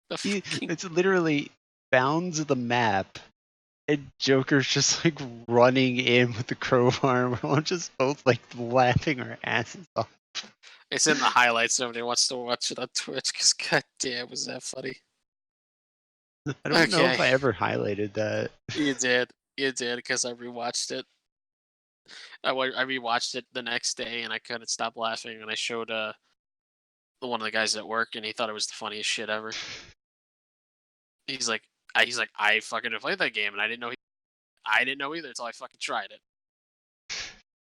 Speaker 2: The fucking
Speaker 1: It's literally bounds the map, and Joker's just like running in with the crowbar, and we're all just both like laughing our asses off.
Speaker 2: It's in the highlights. Somebody wants to watch it on Twitch because goddamn, was that funny?
Speaker 1: I don't know
Speaker 2: Okay,
Speaker 1: if I ever highlighted that.
Speaker 2: you did, because I rewatched it. I rewatched it the next day, and I couldn't stop laughing. And I showed one of the guys at work, and he thought it was the funniest shit ever. He's like, I fucking played that game, and I didn't know. I didn't know either until I fucking tried it.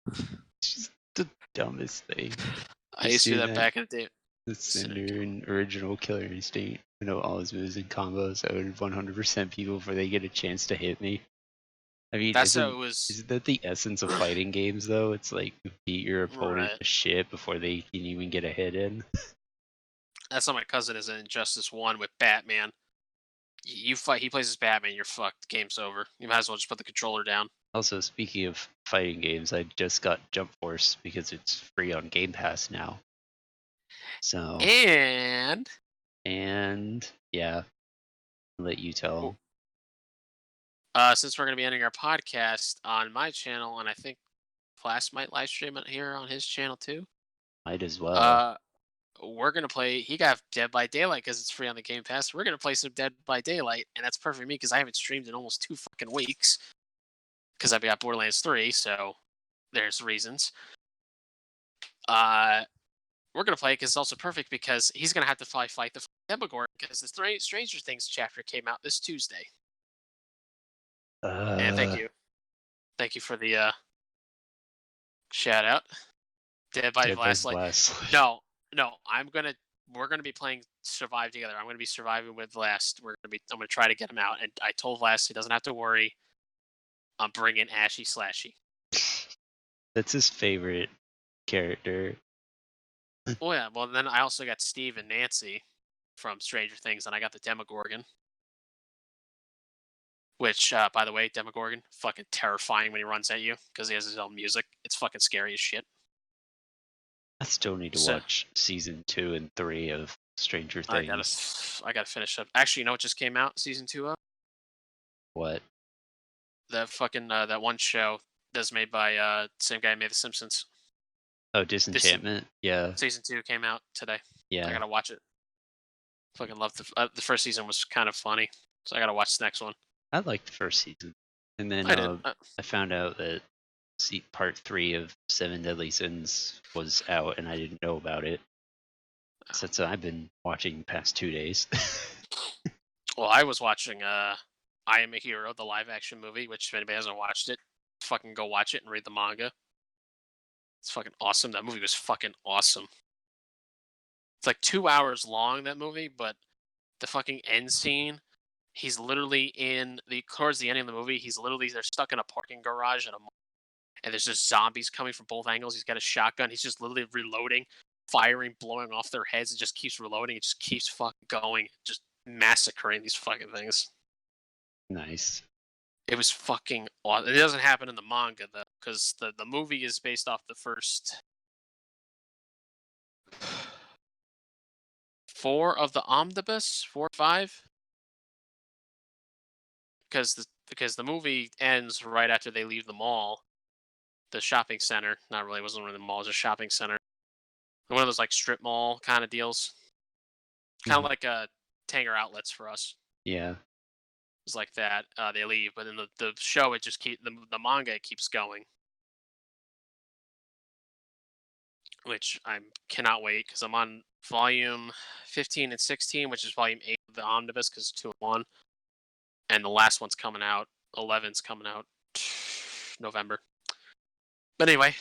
Speaker 1: It's just the dumbest thing.
Speaker 2: I used to do that back in the day.
Speaker 1: The Cinder and original Killer Instinct. I know all his moves and combos. I would 100% people before they get a chance to hit me. I mean,
Speaker 2: That's how it was.
Speaker 1: isn't that the essence of fighting games, though? It's like you beat your opponent
Speaker 2: Right.
Speaker 1: to shit before they can even get a hit in.
Speaker 2: That's how my cousin is in Injustice 1 with Batman. You fight. He plays as Batman. You're fucked. Game's over. You might as well just put the controller down.
Speaker 1: Also, speaking of fighting games, I just got Jump Force because it's free on Game Pass now. So,
Speaker 2: And
Speaker 1: yeah, I'll let you tell.
Speaker 2: since we're gonna be ending our podcast on my channel, and I think Class might live stream it here on his channel too.
Speaker 1: Might as well.
Speaker 2: We're gonna play. He got Dead by Daylight because it's free on the Game Pass. We're gonna play some Dead by Daylight, and that's perfect for me because I haven't streamed in almost 2 fucking weeks because I've got Borderlands 3. So there's reasons. We're gonna play because it's also perfect because he's gonna have to fight the Demogorgon because the Stranger Things chapter came out this Tuesday. And thank you for the shout out. Dead by Last. No, we're gonna be playing Survive together. I'm gonna be surviving with Last. I'm gonna try to get him out, and I told Last he doesn't have to worry. I'm bringing Ashy Slashy.
Speaker 1: That's his favorite character.
Speaker 2: Oh yeah, well then I also got Steve and Nancy from Stranger Things, and I got the Demogorgon. Which, by the way, Demogorgon, fucking terrifying when he runs at you because he has his own music. It's fucking scary as shit.
Speaker 1: I still need to watch season 2 and 3 of Stranger Things.
Speaker 2: I gotta finish up. Actually, you know what just came out? Season 2 of?
Speaker 1: What?
Speaker 2: The fucking that one show that's made by same guy who made The Simpsons.
Speaker 1: Oh, Disenchantment. Yeah.
Speaker 2: Season 2 came out today.
Speaker 1: Yeah.
Speaker 2: I gotta watch it. Fucking love the first season was kind of funny, so I gotta watch the next one.
Speaker 1: I liked the first season, and then I found out that part 3 of 7 Deadly Sins was out, and I didn't know about it. So I've been watching the past 2 days.
Speaker 2: Well, I was watching I Am a Hero, the live action movie, which if anybody hasn't watched it, fucking go watch it and read the manga. It's fucking awesome. That movie was fucking awesome. It's like 2 hours long, that movie, but the fucking end scene, he's literally towards the end of the movie, they're stuck in a parking garage at a mall, and there's just zombies coming from both angles. He's got a shotgun. He's just literally reloading, firing, blowing off their heads. It just keeps reloading. It just keeps fucking going, just massacring these fucking things.
Speaker 1: Nice.
Speaker 2: It was fucking awesome. It doesn't happen in the manga though, because the movie is based off the first four of the omnibus, 4 or 5, because the movie ends right after they leave the mall, the shopping center. Not really, it wasn't really the mall, it was a shopping center. One of those like strip mall kind of deals, kind of
Speaker 1: Mhm.
Speaker 2: like Tanger outlets for us.
Speaker 1: Yeah.
Speaker 2: It's like that. They leave, but in the show, it just the manga keeps going, which I cannot wait because I'm on volume 15 and 16, which is volume 8 of the omnibus because 2 and 1, and the last one's coming out. 11's coming out November. But anyway,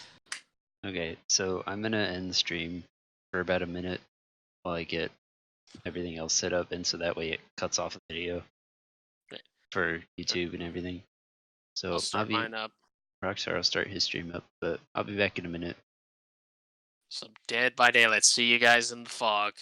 Speaker 1: Okay, so I'm gonna end the stream for about a minute while I get everything else set up, and so that way it cuts off the video for YouTube and everything.
Speaker 2: I'll
Speaker 1: So
Speaker 2: start mine up.
Speaker 1: Rockstar will start his stream up, but I'll be back in a minute.
Speaker 2: Some Dead by Daylight. See you guys in the fog.